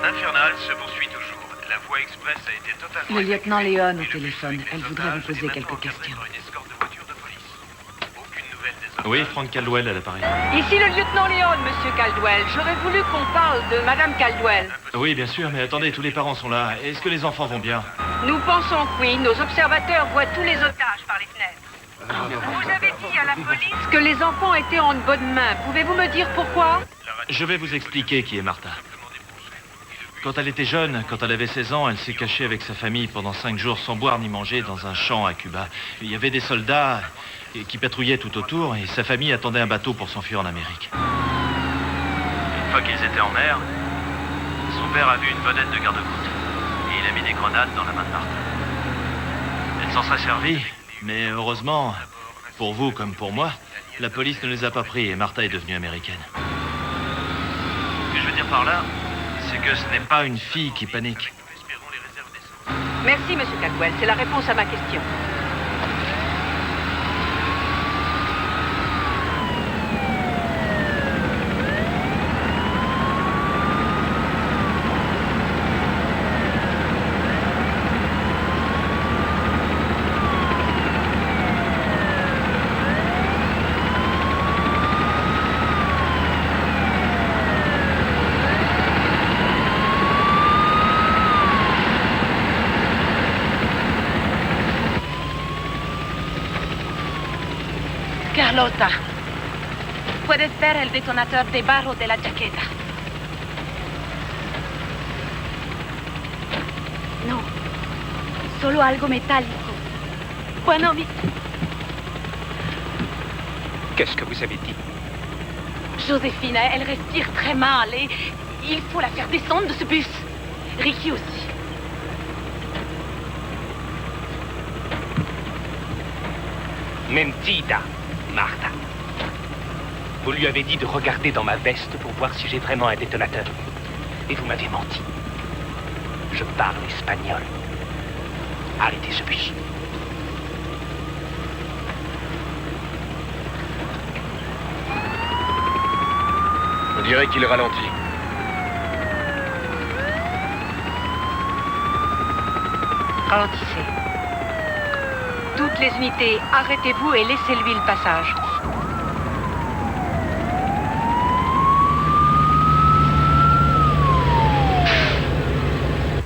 Infernal se poursuit toujours. La voie express a été totalement... Le lieutenant Léon au téléphone. Elle voudrait vous poser quelques questions. Oui, Frank Caldwell à l'appareil. Ici le lieutenant Léon, monsieur Caldwell. J'aurais voulu qu'on parle de madame Caldwell. Oui, bien sûr, mais attendez, tous les parents sont là. Est-ce que les enfants vont bien? Nous pensons que oui. Nos observateurs voient tous les otages par les fenêtres. Vous avez dit à la police que les enfants étaient en bonne main. Pouvez-vous me dire pourquoi? Je vais vous expliquer qui est Martha. Quand elle était jeune, quand elle avait 16 ans, elle s'est cachée avec sa famille pendant 5 jours sans boire ni manger dans un champ à Cuba. Il y avait des soldats qui patrouillaient tout autour et sa famille attendait un bateau pour s'enfuir en Amérique. Une fois qu'ils étaient en mer, son père a vu une vedette de garde-côte et il a mis des grenades dans la main de Martha. Elle s'en serait servie, mais heureusement, pour vous comme pour moi, la police ne les a pas pris et Martha est devenue américaine. Ce que je veux dire par là, c'est que ce n'est pas une fille qui panique. Merci, monsieur Caldwell. C'est la réponse à ma question. Carlota, puedes ver el detonador de barro de la chaqueta. No, solo algo metálico. Bueno, mi... Qu'est-ce que vous avez dit? Joséphine, elle respire très mal et il faut la faire descendre de ce bus. Ricky aussi. Mentida, Martha. Vous lui avez dit de regarder dans ma veste pour voir si j'ai vraiment un détonateur. Et vous m'avez menti. Je parle espagnol. Arrêtez ce bus. On dirait qu'il ralentit. Ralentissez. Toutes les unités, arrêtez-vous et laissez-lui le passage.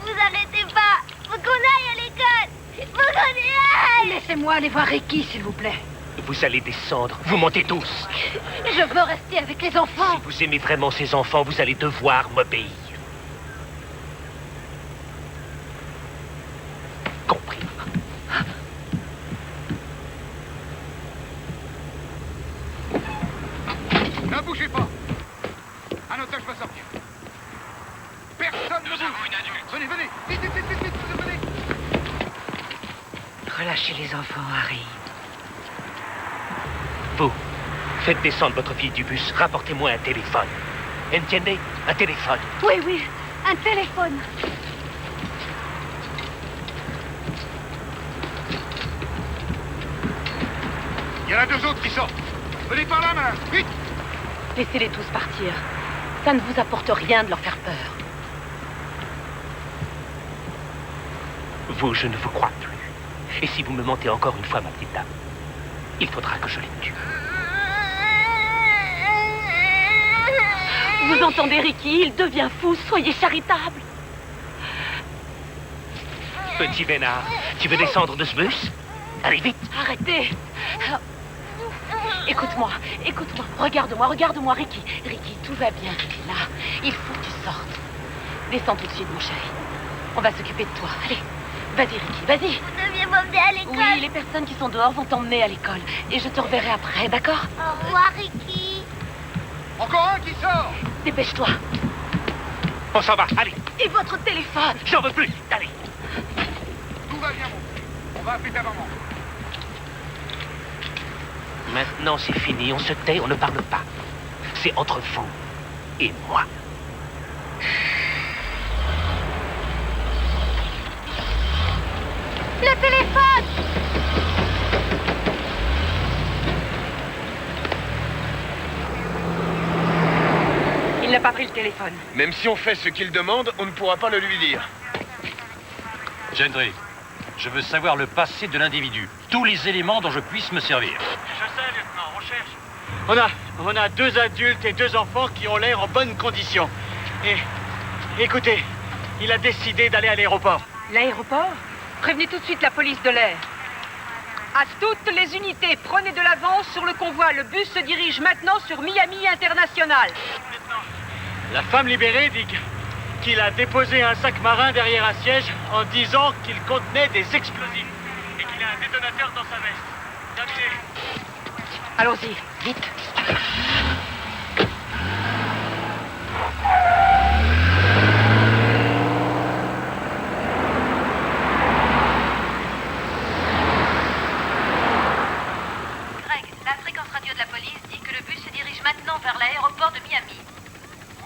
Vous arrêtez pas. Faut qu'on aille à l'école. Faut qu'on y aille. Laissez-moi aller voir Ricky, s'il vous plaît. Vous allez descendre. Vous mentez tous. Je veux rester avec les enfants. Si vous aimez vraiment ces enfants, vous allez devoir m'obéir. Compris. Ne bougez pas. Un otage va sortir. Personne ne bouge. Venez, venez. Vite, vite, vite, vite, vite, venez. chez les enfants, Harry. Vous, faites descendre votre fille du bus. Rapportez-moi un téléphone. Entiendez? Un téléphone. Oui, oui, un téléphone. Il y en a 2 autres qui sortent. Venez par la main, vite! Laissez-les tous partir. Ça ne vous apporte rien de leur faire peur. Vous, je ne vous crois plus. Et si vous me mentez encore une fois, ma petite dame, il faudra que je les tue. Vous entendez, Ricky? Il devient fou. Soyez charitable. Petit Bénard, tu veux descendre de ce bus? Allez, vite! Arrêtez. Écoute-moi, écoute-moi. Regarde-moi, Ricky. Ricky, tout va bien. Là, il faut que tu sortes. Descends tout de suite, mon chéri. On va s'occuper de toi. Allez, vas-y, Ricky, vas-y. Vous deviez m'emmener à l'école. Oui, les personnes qui sont dehors vont t'emmener à l'école. Et je te reverrai après, d'accord? Au revoir, Ricky. Encore un qui sort! Dépêche-toi. On s'en va, allez! Et votre téléphone? J'en veux plus, allez! Tout va bien, mon frère. On va appeler ta maman. Maintenant, c'est fini, on se tait, on ne parle pas. C'est entre vous et moi. Le téléphone! Il n'a pas pris le téléphone. Même si on fait ce qu'il demande, on ne pourra pas le lui dire. Gendry, je veux savoir le passé de l'individu. Tous les éléments dont je puisse me servir. Je sais, lieutenant, on cherche. On a 2 adultes et 2 enfants qui ont l'air en bonne condition. Et écoutez, il a décidé d'aller à l'aéroport. L'aéroport? Prévenez tout de suite la police de l'air. À toutes les unités, prenez de l'avance sur le convoi. Le bus se dirige maintenant sur Miami International. La femme libérée dit qu'il a déposé un sac marin derrière un siège en disant qu'il contenait des explosifs et qu'il a un détonateur dans sa veste. Terminé. Allons-y, vite. Greg, la fréquence radio de la police dit que le bus se dirige maintenant vers l'aéroport de Miami.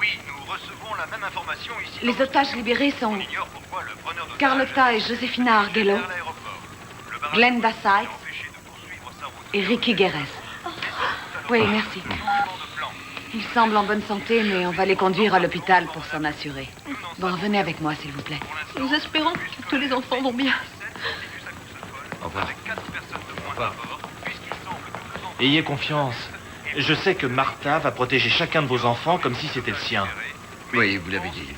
Oui, nous recevons la même information ici. Les otages libérés sont On ignore pourquoi le preneur d'otages Carlotta et Josefina Argello, vers l'aéroport. Le barrage Glenda est Sykes empêché de poursuivre sa route. et Ricky Guerres. Oui, merci. Ils semblent en bonne santé, mais on va les conduire à l'hôpital pour s'en assurer. Bon, venez avec moi, s'il vous plaît. Nous espérons que tous les enfants vont bien. Au revoir. Ayez confiance. Je sais que Martha va protéger chacun de vos enfants comme si c'était le sien. Oui, vous l'avez dit.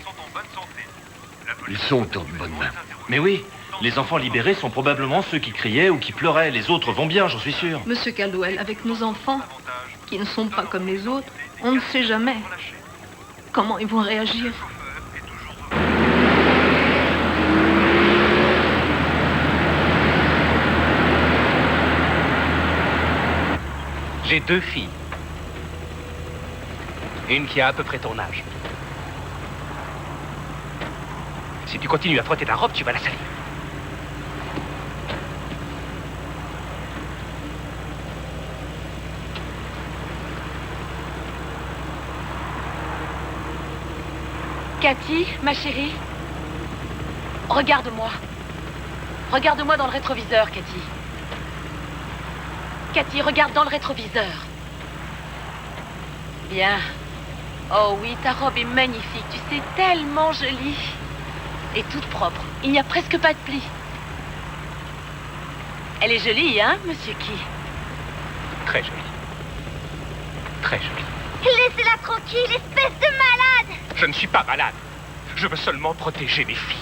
Ils sont en bonne main. Mais oui, les enfants libérés sont probablement ceux qui criaient ou qui pleuraient. Les autres vont bien, j'en suis sûr. Monsieur Caldwell, avec nos enfants, qui ne sont pas comme les autres, on ne sait jamais comment ils vont réagir. J'ai 2 filles. Une qui a à peu près ton âge. Si tu continues à frotter ta robe, tu vas la salir. Cathy, ma chérie, regarde-moi. Regarde-moi dans le rétroviseur, Cathy. Cathy, regarde dans le rétroviseur. Bien. Oh oui, ta robe est magnifique. Tu sais, tellement jolie. Et toute propre. Il n'y a presque pas de plis. Elle est jolie, hein, monsieur Key? Très jolie. Très jolie. Laissez-la tranquille, espèce de malade! Je ne suis pas malade. Je veux seulement protéger mes filles.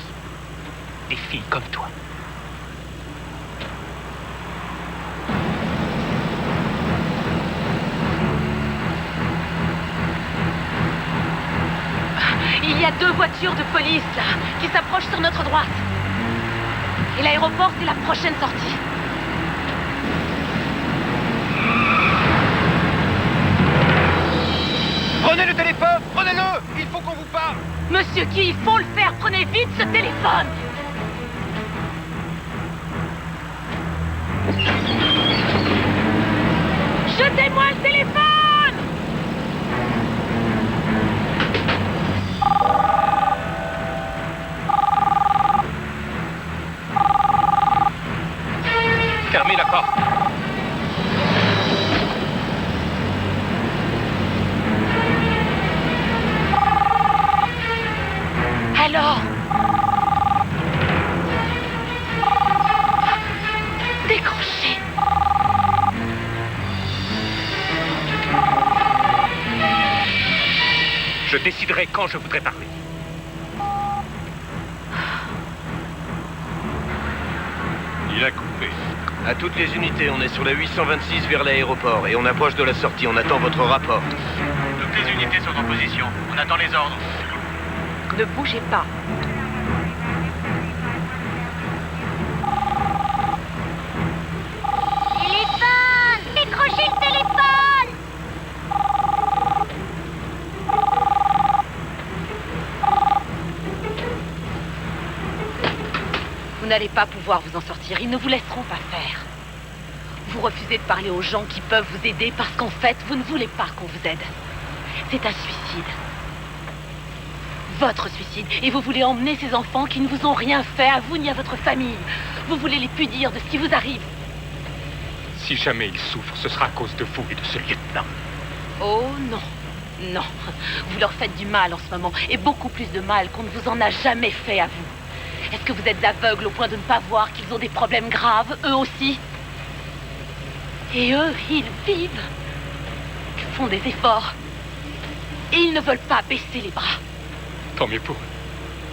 Des filles comme toi. Il y a 2 voitures de police, là, qui s'approchent sur notre droite. Et l'aéroport, c'est la prochaine sortie. Prenez le téléphone, prenez-le! Il faut qu'on vous parle! Monsieur Key, il faut le faire. Prenez vite ce téléphone. Jetez-moi le téléphone! Fermez la porte. Alors? Décrochez. Je déciderai quand je voudrais parler. Il a coupé. À toutes les unités, on est sur la 826 vers l'aéroport et on approche de la sortie. On attend votre rapport. Toutes les unités sont en position. On attend les ordres. Ne bougez pas. Téléphone! Décrochez le téléphone! Vous n'allez pas pouvoir vous en sortir. Ils ne vous laisseront pas faire. Vous refusez de parler aux gens qui peuvent vous aider parce qu'en fait, vous ne voulez pas qu'on vous aide. C'est un suicide. Votre suicide. Et vous voulez emmener ces enfants qui ne vous ont rien fait, à vous ni à votre famille. Vous voulez les punir de ce qui vous arrive. Si jamais ils souffrent, ce sera à cause de vous et de ce lieutenant. Oh non. Non. Vous leur faites du mal en ce moment. Et beaucoup plus de mal qu'on ne vous en a jamais fait à vous. Est-ce que vous êtes aveugle au point de ne pas voir qu'ils ont des problèmes graves, eux aussi? Et eux, ils vivent. Ils font des efforts. Et ils ne veulent pas baisser les bras. Tant mieux pour eux.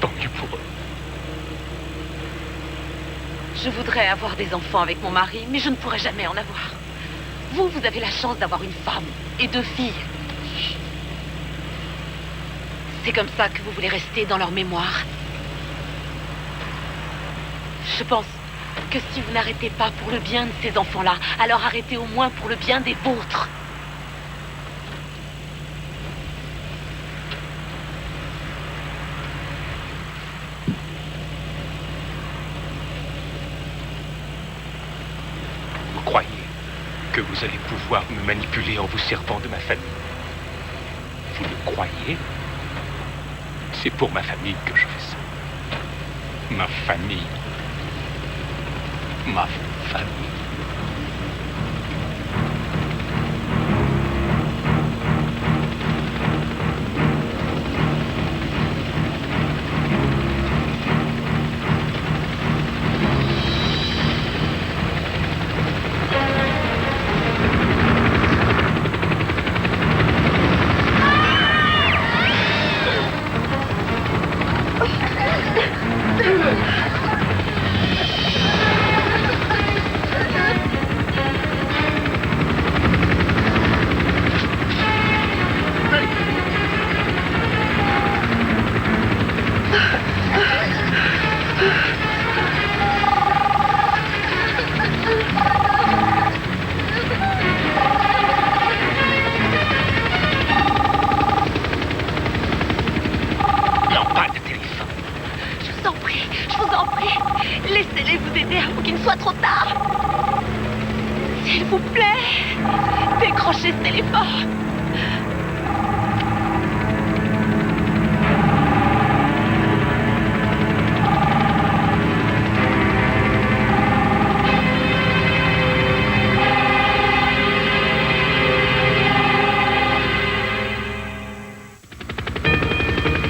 Tant mieux pour eux. Je voudrais avoir des enfants avec mon mari, mais je ne pourrai jamais en avoir. Vous, vous avez la chance d'avoir une femme et 2 filles. C'est comme ça que vous voulez rester dans leur mémoire. Je pense que si vous n'arrêtez pas pour le bien de ces enfants-là, alors arrêtez au moins pour le bien des vôtres. Vous croyez que vous allez pouvoir me manipuler en vous servant de ma famille? Vous le croyez? C'est pour ma famille que je fais ça. Ma famille. Ma famille. Laissez-les vous aider avant qu'il ne soit trop tard. S'il vous plaît, décrochez ce téléphone.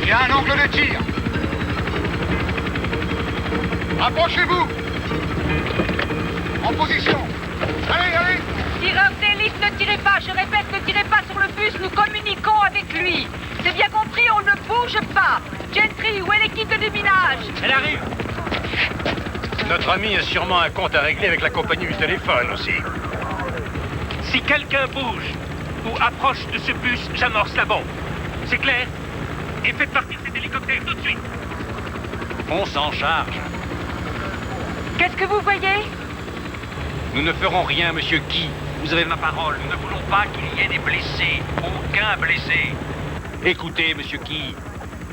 Il y a un angle de tir. Approchez-vous. En position. Allez, allez. Tireur d'élite, ne tirez pas. Je répète, ne tirez pas sur le bus. Nous communiquons avec lui. C'est bien compris, on ne bouge pas. Gentry, où est l'équipe de déminage? Elle arrive. Notre ami a sûrement un compte à régler avec la compagnie du téléphone aussi. Si quelqu'un bouge ou approche de ce bus, j'amorce la bombe. C'est clair? Et faites partir cet hélicoptère tout de suite. On s'en charge. Qu'est-ce que vous voyez? Nous ne ferons rien, monsieur Guy. Vous avez ma parole. Nous ne voulons pas qu'il y ait des blessés. Aucun blessé. Écoutez, monsieur Guy,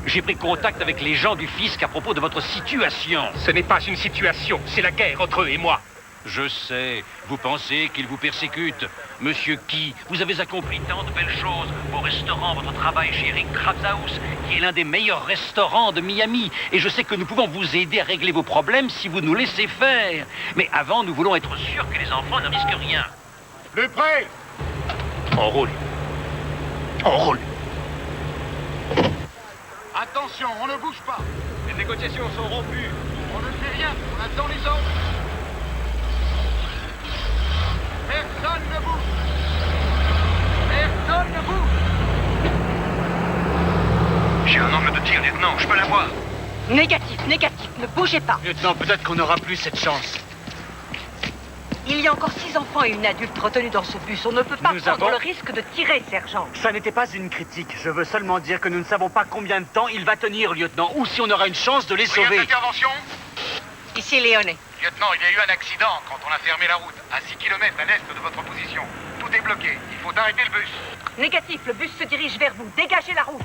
j'ai pris contact avec les gens du fisc à propos de votre situation. Ce n'est pas une situation, c'est la guerre entre eux et moi. Je sais. Vous pensez qu'ils vous persécutent. Monsieur Key, vous avez accompli tant de belles choses. Vos restaurants, votre travail chez Eric Krabs House, qui est l'un des meilleurs restaurants de Miami. Et je sais que nous pouvons vous aider à régler vos problèmes si vous nous laissez faire. Mais avant, nous voulons être sûrs que les enfants ne risquent rien. Plus près! On roule. On roule. Attention, on ne bouge pas. Les négociations sont rompues. On ne fait rien, on attend les ordres. Personne ne bouge. Personne ne bouge. J'ai un angle de tir, lieutenant, je peux l'avoir. Négatif, ne bougez pas. Lieutenant, peut-être qu'on n'aura plus cette chance. Il y a encore 6 enfants et une adulte retenus dans ce bus. On ne peut pas prendre le risque de tirer, sergent. Ça n'était pas une critique. Je veux seulement dire que nous ne savons pas combien de temps il va tenir, lieutenant, ou si on aura une chance de les sauver. Intervention. Ici Léoné. Lieutenant, il y a eu un accident quand on a fermé la route, à 6 km à l'est de votre position. Tout est bloqué. Il faut arrêter le bus. Négatif, le bus se dirige vers vous. Dégagez la route.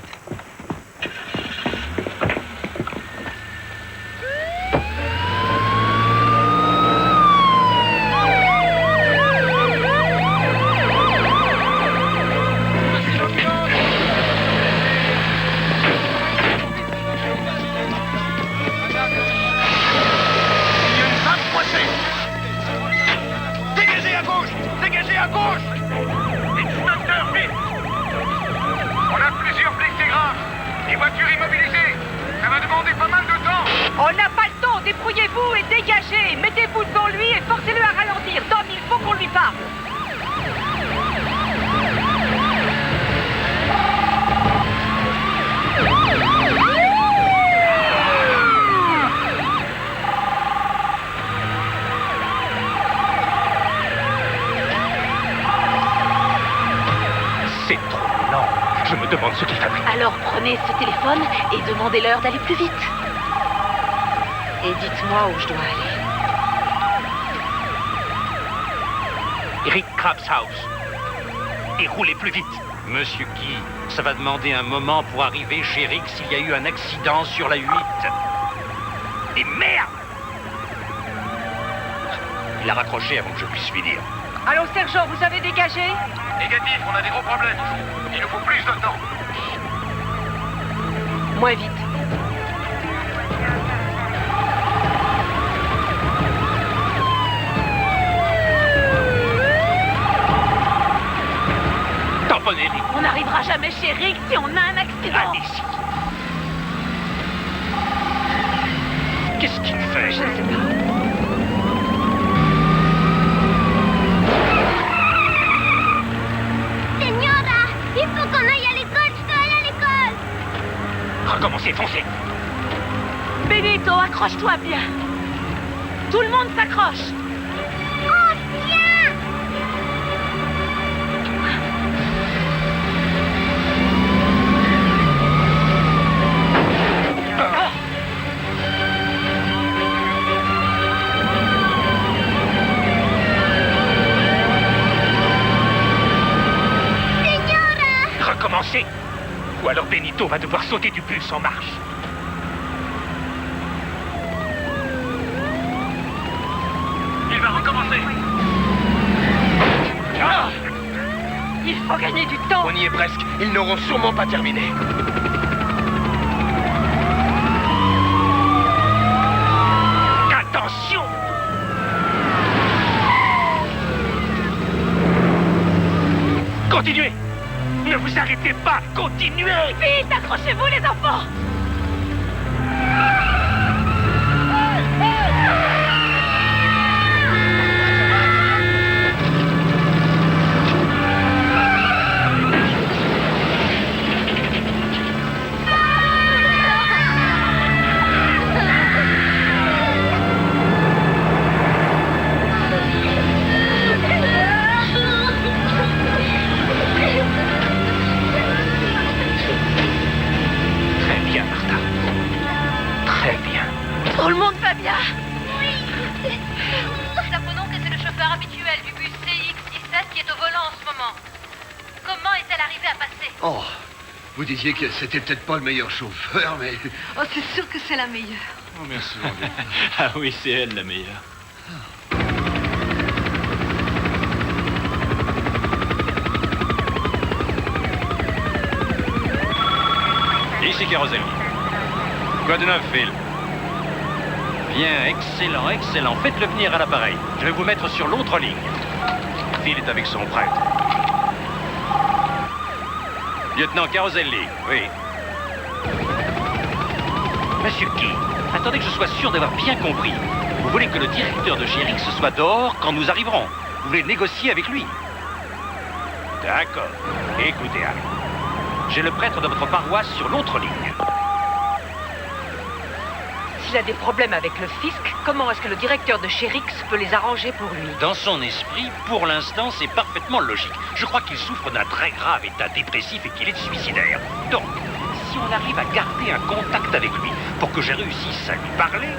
Dégagez à gauche! Extincteur, vite! On a plusieurs blessés graves. Les voitures immobilisées. Ça va demander pas mal de temps. On n'a pas le temps. Débrouillez-vous et dégagez. Mettez-vous devant lui et forcez-le à ralentir. Tom, il faut qu'on lui parle. C'est trop lent. Je me demande ce qu'il fabrique. Alors prenez ce téléphone et demandez-leur d'aller plus vite. Et dites-moi où je dois aller. Eric Krabs House. Et roulez plus vite. Monsieur Key, ça va demander un moment pour arriver chez Eric s'il y a eu un accident sur la 8. Et merde! Il a raccroché avant que je puisse lui dire. Allô, sergent, vous avez dégagé? Négatif, on a des gros problèmes. Il nous faut plus de temps. Moins vite. Tamponnez, Eric. On n'arrivera jamais chez Rick si on a un accident. Allez-y. Qu'est-ce qu'il fait? Je ne sais pas. Señora, il faut qu'on aille à l'école. Je dois aller à l'école. Recommencez, foncez. Benito, accroche-toi bien. Tout le monde s'accroche. Oh, tiens! Recommencez. Ou alors Benito va devoir sauter du bus en marche. Il va recommencer. Ah! Il faut gagner du temps. On y est presque. Ils n'auront sûrement pas terminé. Attention! Continuez! Ne vous arrêtez pas! Continuez! Vite, accrochez-vous les enfants. Très bien, Martha. Très bien. Tout le monde va bien. Nous apprenons que c'est le chauffeur habituel du bus CX-17 qui est au volant en ce moment. Comment est-elle arrivée à passer? Oh, vous disiez que c'était peut-être pas le meilleur chauffeur, mais... Oh, c'est sûr que c'est la meilleure. Oh, merci, mon Dieu. Ah oui, c'est elle la meilleure. Ici Caroselli. Quoi de neuf, Phil? Bien, excellent, excellent. Faites-le venir à l'appareil. Je vais vous mettre sur l'autre ligne. Phil est avec son prêtre. Lieutenant Caroselli, oui. Monsieur Key, attendez que je sois sûr d'avoir bien compris. Vous voulez que le directeur de Gérix soit dehors quand nous arriverons. Vous voulez négocier avec lui. D'accord. Écoutez, Harry. J'ai le prêtre de votre paroisse sur l'autre ligne. S'il a des problèmes avec le fisc, comment est-ce que le directeur de Chérix peut les arranger pour lui? Dans son esprit, pour l'instant, c'est parfaitement logique. Je crois qu'il souffre d'un très grave état dépressif et qu'il est suicidaire. Donc, si on arrive à garder un contact avec lui pour que je réussisse à lui parler,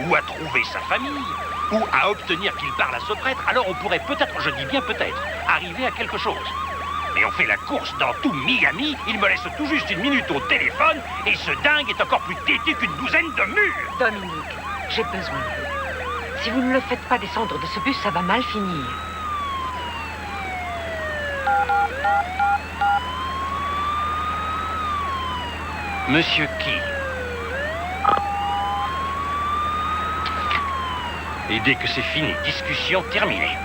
ou à trouver sa famille, ou à obtenir qu'il parle à ce prêtre, alors on pourrait peut-être, je dis bien peut-être, arriver à quelque chose. Et on fait la course dans tout Miami, il me laisse tout juste une minute au téléphone, et ce dingue est encore plus têtu qu'une douzaine de murs. Dominique, j'ai besoin de vous. Si vous ne le faites pas descendre de ce bus, ça va mal finir. Monsieur Key. Et dès que c'est fini, discussion terminée.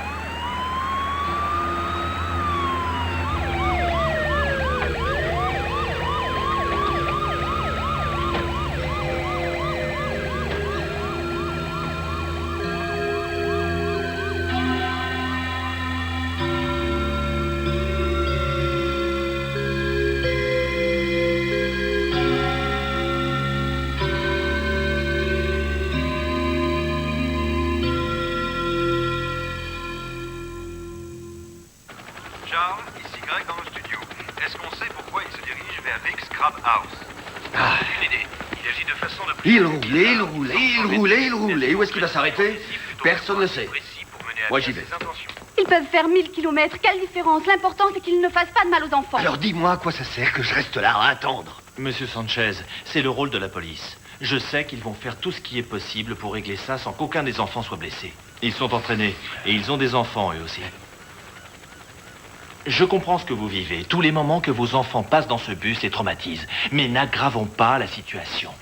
Charles, ici Greg dans le studio. Est-ce qu'on sait pourquoi il se dirige vers Vic's Crab House? Une idée. Il agit de façon de... Il roulait. Où est-ce qu'il va s'arrêter? Personne ne sait. Moi, j'y vais. Ils peuvent faire 1000 kilomètres. Quelle différence? L'important, c'est qu'ils ne fassent pas de mal aux enfants. Alors dis-moi à quoi ça sert que je reste là à attendre? Monsieur Sanchez, c'est le rôle de la police. Je sais qu'ils vont faire tout ce qui est possible pour régler ça sans qu'aucun des enfants soit blessé. Ils sont entraînés et ils ont des enfants eux aussi. Je comprends ce que vous vivez. Tous les moments que vos enfants passent dans ce bus les traumatisent. Mais n'aggravons pas la situation.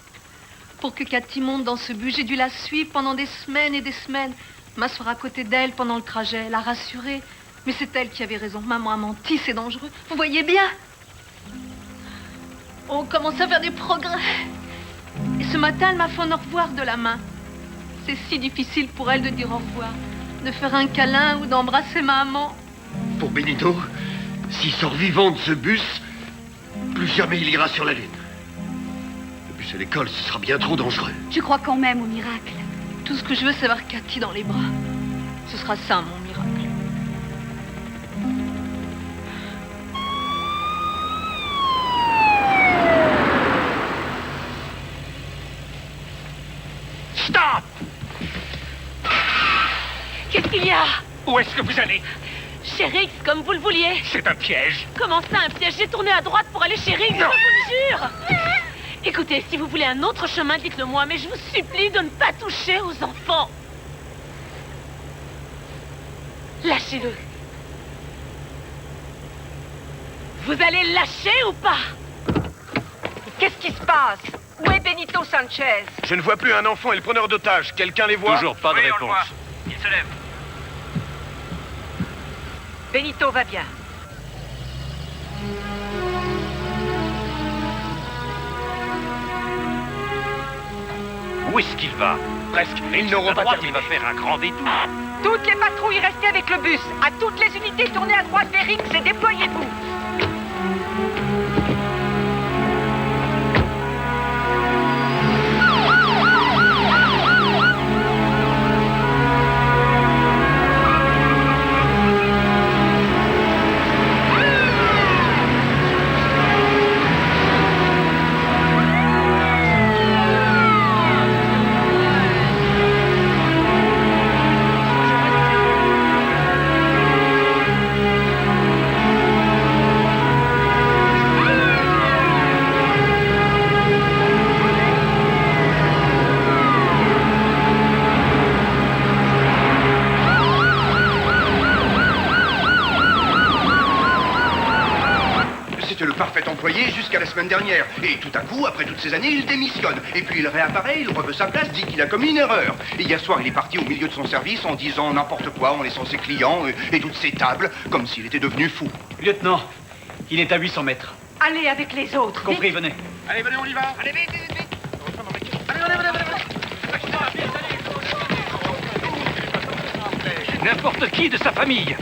Pour que Cathy monte dans ce bus, j'ai dû la suivre pendant des semaines et des semaines. M'asseoir à côté d'elle pendant le trajet, la rassurer. Mais c'est elle qui avait raison. Maman a menti, c'est dangereux. Vous voyez bien? On commence à faire des progrès. Et ce matin, elle m'a fait un au revoir de la main. C'est si difficile pour elle de dire au revoir, de faire un câlin ou d'embrasser maman. Pour Benito, s'il sort vivant de ce bus, plus jamais il ira sur la Lune. Le bus à l'école, ce sera bien trop dangereux. Je crois quand même au miracle. Tout ce que je veux, c'est avoir Cathy dans les bras. Ce sera ça, mon miracle. Stop! Qu'est-ce qu'il y a? Où est-ce que vous allez? Chez Riggs, comme vous le vouliez. C'est un piège. Comment ça, un piège? J'ai tourné à droite pour aller chez Riggs, je vous le jure. Écoutez, si vous voulez un autre chemin, dites-le moi, mais je vous supplie de ne pas toucher aux enfants. Lâchez-le. Vous allez le lâcher ou pas? Qu'est-ce qui se passe? Où est Benito Sanchez? Je ne vois plus un enfant et le preneur d'otage. Quelqu'un les voit? Toujours pas de réponse. Il se lève. Benito va bien. Où est-ce qu'il va? Presque. Ils n'auront pas terminé. Il va faire un grand détour. Toutes les patrouilles, restez avec le bus. À toutes les unités, tournez à droite vers Riggs et déployez-vous. parfait employé jusqu'à la semaine dernière. Et tout à coup, après toutes ces années, il démissionne. Et puis il réapparaît, il reveut sa place, dit qu'il a commis une erreur. Et hier soir, il est parti au milieu de son service en disant n'importe quoi, en laissant ses clients et toutes ses tables, comme s'il était devenu fou. Lieutenant, il est à 800 mètres. Allez avec les autres. Compris, vite. venez. Allez, venez, on y va. Allez, vite, vite, vite. N'importe qui de sa famille.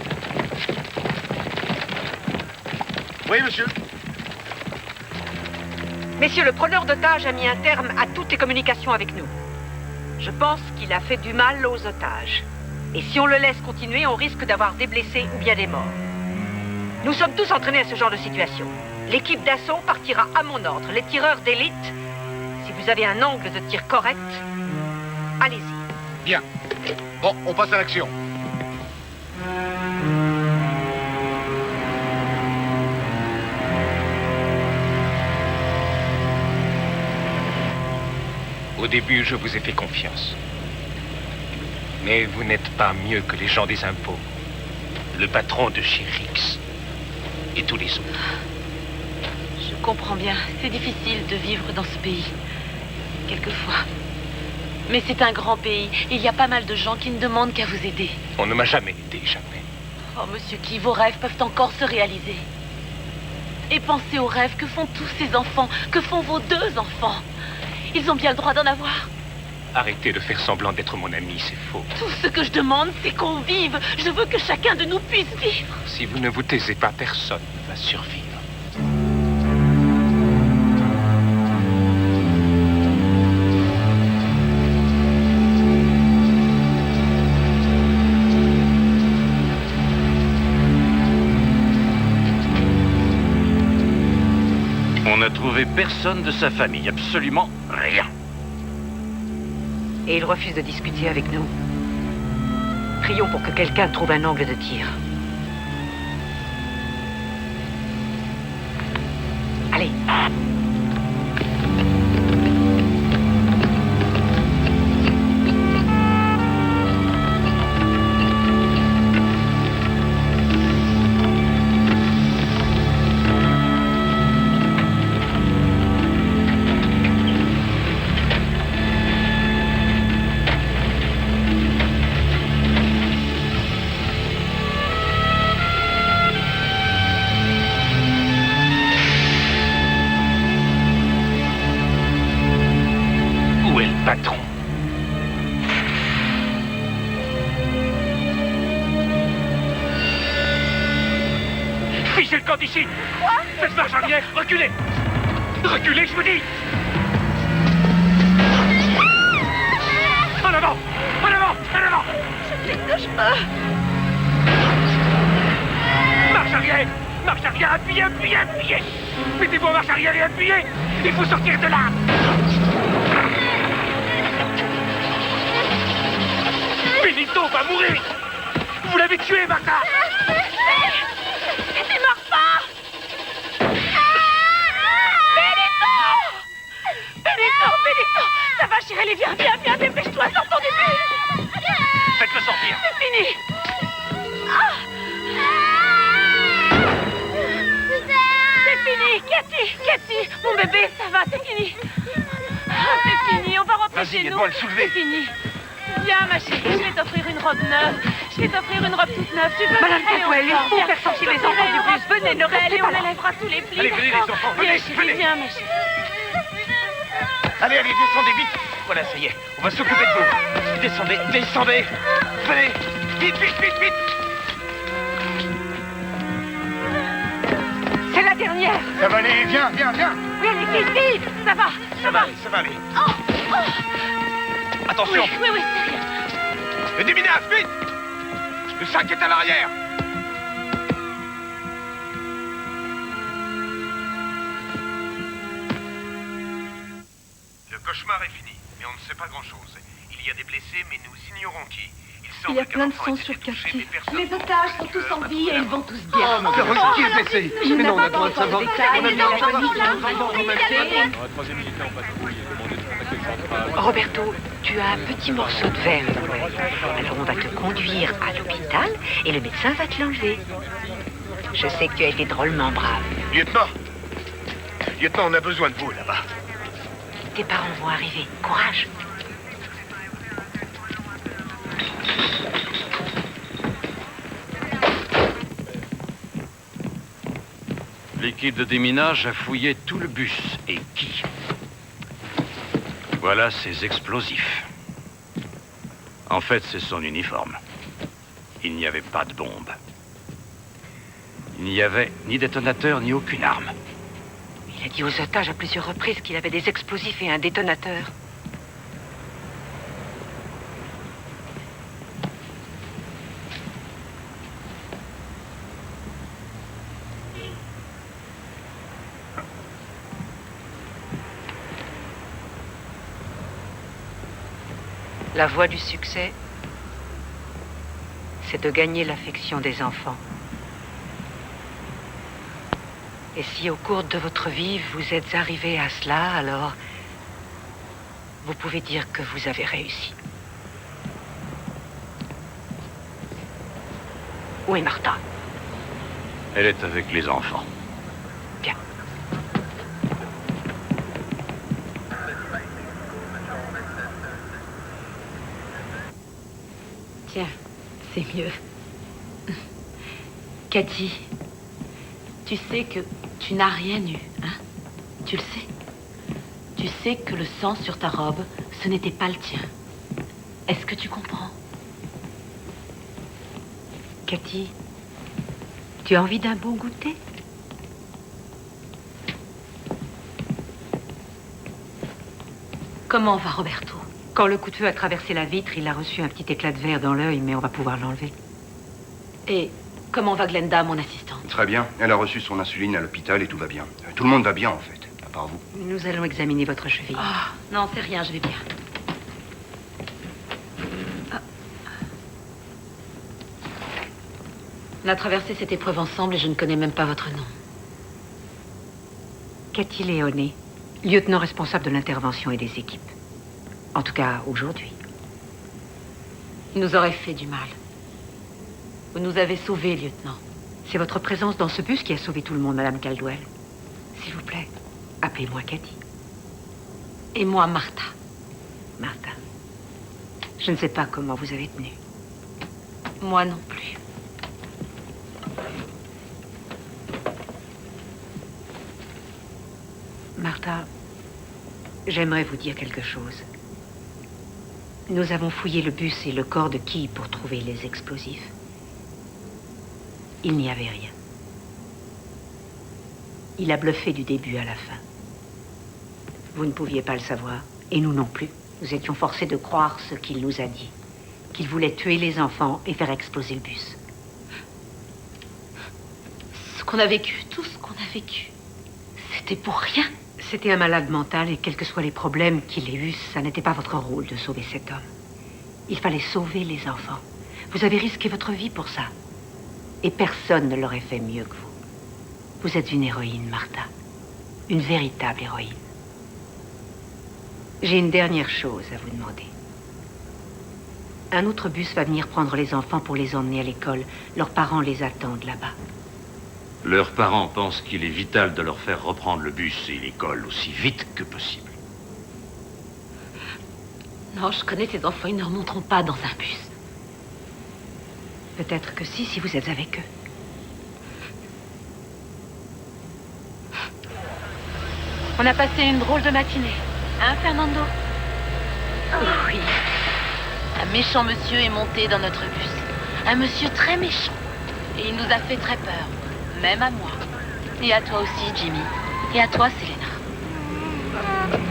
Oui, monsieur. Messieurs, le preneur d'otages a mis un terme à toutes les communications avec nous. Je pense qu'il a fait du mal aux otages. Et si on le laisse continuer, on risque d'avoir des blessés ou bien des morts. Nous sommes tous entraînés à ce genre de situation. L'équipe d'assaut partira à mon ordre. Les tireurs d'élite, si vous avez un angle de tir correct, allez-y. Bien. Bon, on passe à l'action. Au début, je vous ai fait confiance. Mais vous n'êtes pas mieux que les gens des impôts, le patron de chez Rix et tous les autres. Je comprends bien. C'est difficile de vivre dans ce pays. Quelquefois. Mais c'est un grand pays. Et il y a pas mal de gens qui ne demandent qu'à vous aider. On ne m'a jamais aidé, jamais. Oh, monsieur Key, vos rêves peuvent encore se réaliser. Et pensez aux rêves que font tous ces enfants, que font vos 2 enfants. Ils ont bien le droit d'en avoir. Arrêtez de faire semblant d'être mon ami, c'est faux. Tout ce que je demande, c'est qu'on vive. Je veux que chacun de nous puisse vivre. Si vous ne vous taisez pas, personne ne va survivre. On n'a trouvé personne de sa famille, absolument rien. Et il refuse de discuter avec nous. Prions pour que quelqu'un trouve un angle de tir. Allez. Patron. Fichez le camp d'ici. Quoi? Faites marche arrière, reculez. Reculez, je vous dis. En avant. En avant. En avant. Je ne touche pas. Marche arrière. Marche arrière, appuyez, appuyez, appuyez. Mettez-vous en marche arrière et appuyez. Il faut sortir de là. Benito va mourir. Vous l'avez tué, Martha. Tu meurs pas. Benito, ça va, chérie, viens, dépêche-toi, sors-toi du bus. Faites-le sortir. C'est fini. C'est fini, Cathy, mon bébé, ça va, c'est fini. C'est fini, on va rentrer chez nous. Vas-y, aide-moi à le soulever. C'est fini. Viens, ma chérie, je vais t'offrir une robe neuve. Je vais t'offrir une robe toute neuve. Tu veux Madame rester, Caldwell, il faut Viens. faire sortir les enfants du bus. Venez, ne restez pas on là. enlèvera tous les plis. Allez, venez, les enfants, venez, Viens, chérie, venez. viens, ma chérie. Allez, descendez vite. Voilà, ça y est, on va s'occuper de vous. Descendez. Venez. Vite. C'est la dernière. Ça va aller, viens. Oui, allez, vite. Ça va. Ça va aller. Attention. Oui, c'est rien. Le déminage, vite. Le sac est à l'arrière. Le cauchemar est fini, mais on ne sait pas grand-chose. Il y a des blessés, mais nous ignorons qui. Il y a plein de sang sur Cathy. Les otages sont tous en vie et ils vont tous bien. Qui est blessé? Mais non, on a besoin de savoir. Roberto, tu as un petit morceau de verre. Alors on va te conduire à l'hôpital et le médecin va te l'enlever. Je sais que tu as été drôlement brave. Lieutenant, Lieutenant, on a besoin de vous, là-bas. Tes parents vont arriver. Courage. L'équipe de déminage a fouillé tout le bus. Et qui? Voilà ses explosifs. En fait, c'est son uniforme. Il n'y avait pas de bombe. Il n'y avait ni détonateur, ni aucune arme. Il a dit aux otages à plusieurs reprises qu'il avait des explosifs et un détonateur. La voie du succès, c'est de gagner l'affection des enfants. Et si au cours de votre vie, vous êtes arrivé à cela, alors vous pouvez dire que vous avez réussi. Où est Martha? Elle est avec les enfants. Bien. Tiens, c'est mieux. Cathy, tu sais que tu n'as rien eu, hein? Tu le sais. Tu sais que le sang sur ta robe, ce n'était pas le tien. Est-ce que tu comprends? Cathy, tu as envie d'un bon goûter? Comment va Roberto? Quand le coup de feu a traversé la vitre, il a reçu un petit éclat de verre dans l'œil, mais on va pouvoir l'enlever. Et comment va Glenda, mon assistante? Très bien. Elle a reçu son insuline à l'hôpital et tout va bien. Tout le monde va bien, en fait, à part vous. Nous allons examiner votre cheville. Ah, non, c'est rien, je vais bien. On a traversé cette épreuve ensemble et je ne connais même pas votre nom. Cathy Léoné, lieutenant responsable de l'intervention et des équipes. En tout cas, aujourd'hui. Il nous aurait fait du mal. Vous nous avez sauvés, lieutenant. C'est votre présence dans ce bus qui a sauvé tout le monde, Madame Caldwell. S'il vous plaît, appelez-moi Cathy. Et moi, Martha. Martha. Je ne sais pas comment vous avez tenu. Moi non plus. Martha, j'aimerais vous dire quelque chose. Nous avons fouillé le bus et le corps de Key pour trouver les explosifs. Il n'y avait rien. Il a bluffé du début à la fin. Vous ne pouviez pas le savoir, et nous non plus. Nous étions forcés de croire ce qu'il nous a dit. Qu'il voulait tuer les enfants et faire exploser le bus. Ce qu'on a vécu, tout ce qu'on a vécu, c'était pour rien. C'était un malade mental et quels que soient les problèmes qu'il ait eus, ça n'était pas votre rôle de sauver cet homme. Il fallait sauver les enfants. Vous avez risqué votre vie pour ça. Et personne ne l'aurait fait mieux que vous. Vous êtes une héroïne, Martha. Une véritable héroïne. J'ai une dernière chose à vous demander. Un autre bus va venir prendre les enfants pour les emmener à l'école. Leurs parents les attendent là-bas. Leurs parents pensent qu'il est vital de leur faire reprendre le bus et l'école aussi vite que possible. Non, je connais ces enfants, ils ne remonteront pas dans un bus. Peut-être que si vous êtes avec eux. On a passé une drôle de matinée. Hein, Fernando? Oui. Un méchant monsieur est monté dans notre bus. Un monsieur très méchant. Et il nous a fait très peur. Même à moi. Et à toi aussi, Jimmy. Et à toi, Selena.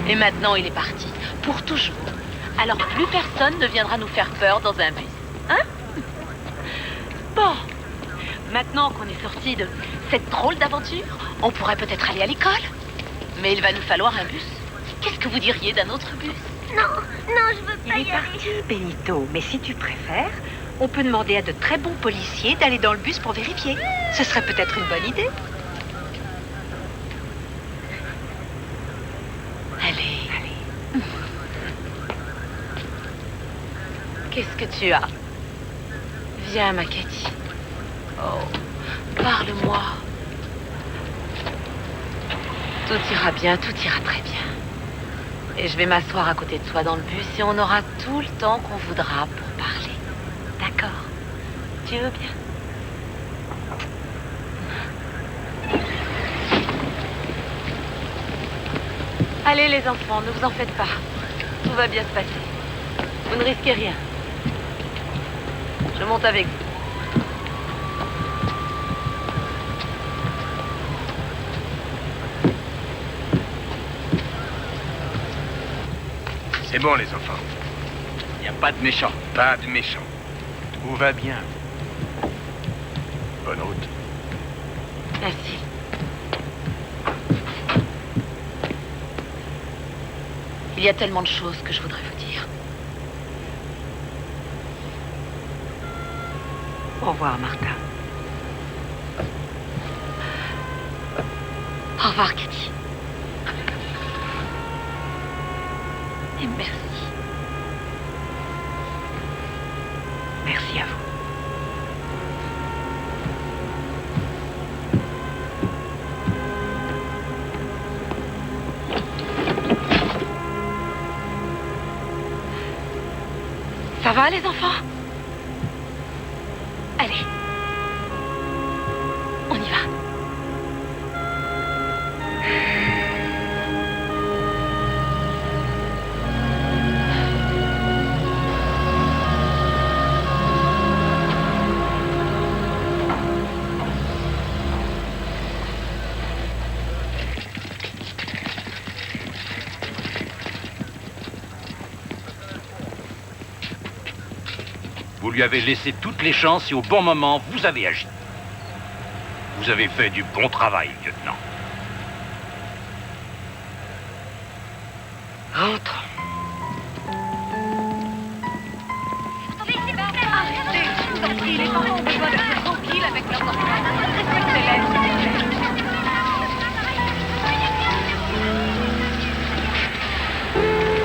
Et maintenant, il est parti. Pour toujours. Alors plus personne ne viendra nous faire peur dans un bus. Hein? Bon. Maintenant qu'on est sorti de cette drôle d'aventure, on pourrait peut-être aller à l'école. Mais il va nous falloir un bus. Qu'est-ce que vous diriez d'un autre bus? Non, je veux pas y aller. Il est parti, Benito. Mais si tu préfères, on peut demander à de très bons policiers d'aller dans le bus pour vérifier. Ce serait peut-être une bonne idée. Allez. Qu'est-ce que tu as? Viens, ma Cathy. Oh, parle-moi. Tout ira bien, tout ira très bien. Et je vais m'asseoir à côté de toi dans le bus et on aura tout le temps qu'on voudra pour parler. D'accord? Tu veux bien? Allez les enfants, ne vous en faites pas. Tout va bien se passer. Vous ne risquez rien. Je monte avec vous. C'est bon, les enfants. Il n'y a pas de méchants. Pas de méchants. Tout va bien. Bonne route. Merci. Il y a tellement de choses que je voudrais vous dire. Au revoir, Martha. Au revoir, Cathy. Et merci. Merci à vous. Ça va, les enfants? Allez. On y va. Vous lui avez laissé toutes les chances et au bon moment, vous avez agi. Vous avez fait du bon travail, lieutenant. Rentrons. Arrêtez, je vous en prie, les parents ont besoin d'être tranquilles avec leurs enfants. Respectez-les.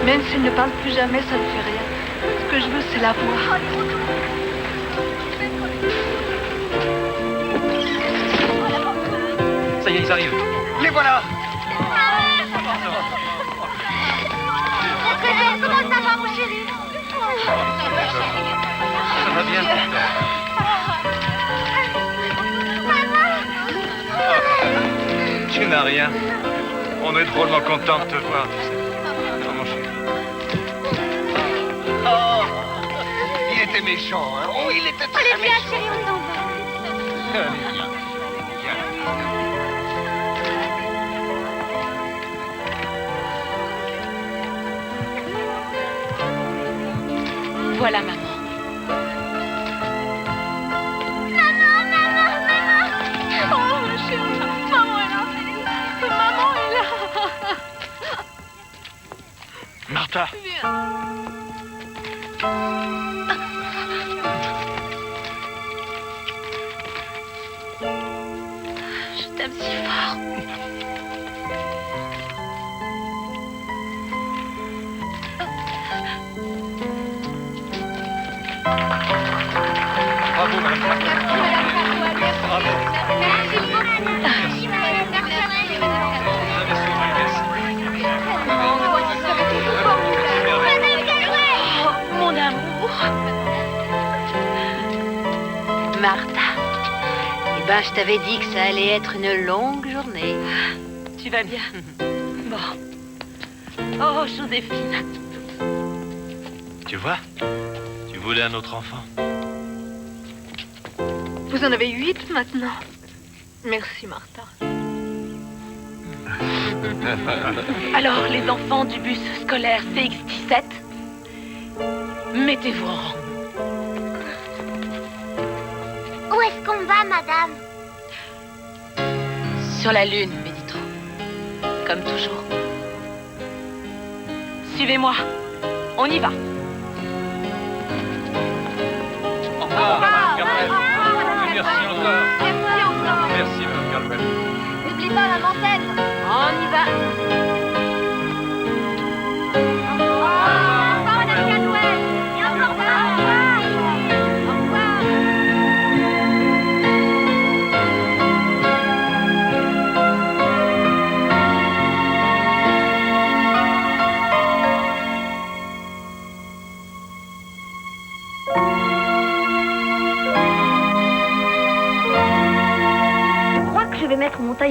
Même s'il ne parle plus jamais, ça ne fait rien. Ce que je veux, c'est la voir. Ça y est, ils arrivent. Les voilà. Comment ça va, mon chéri? Ça va bien. Tu n'as rien. On est drôlement content de te voir. Oh, mon chéri. Oh, il était méchant, hein? Oh, il était très Allez, viens, méchant. chérie, on s'en va. Allez, viens. Voilà, maman. Oh, ma chérie, maman est là. Maman est là. Martha. Viens. Je t'aime si fort. Bravo, madame. Bravo. Oh, mon amour. Martha, eh ben, je t'avais dit que ça allait être une longue journée. Tu vas bien? Bon. Oh, Joséphine. Tu vois? Tu voulais un autre enfant. Vous en avez 8 maintenant. Merci, Martha. Alors, les enfants du bus scolaire CX-17, mettez-vous en rang. Où est-ce qu'on va, madame? Sur la lune, Benito. Comme toujours. Suivez-moi. On y va. Au revoir, Madame Carmel. Merci encore. Merci, Madame Carmel. N'oublie pas la montagne. On y va. Au revoir, madame Caldwell. Et encore au revoir. vais mettre mon tailleur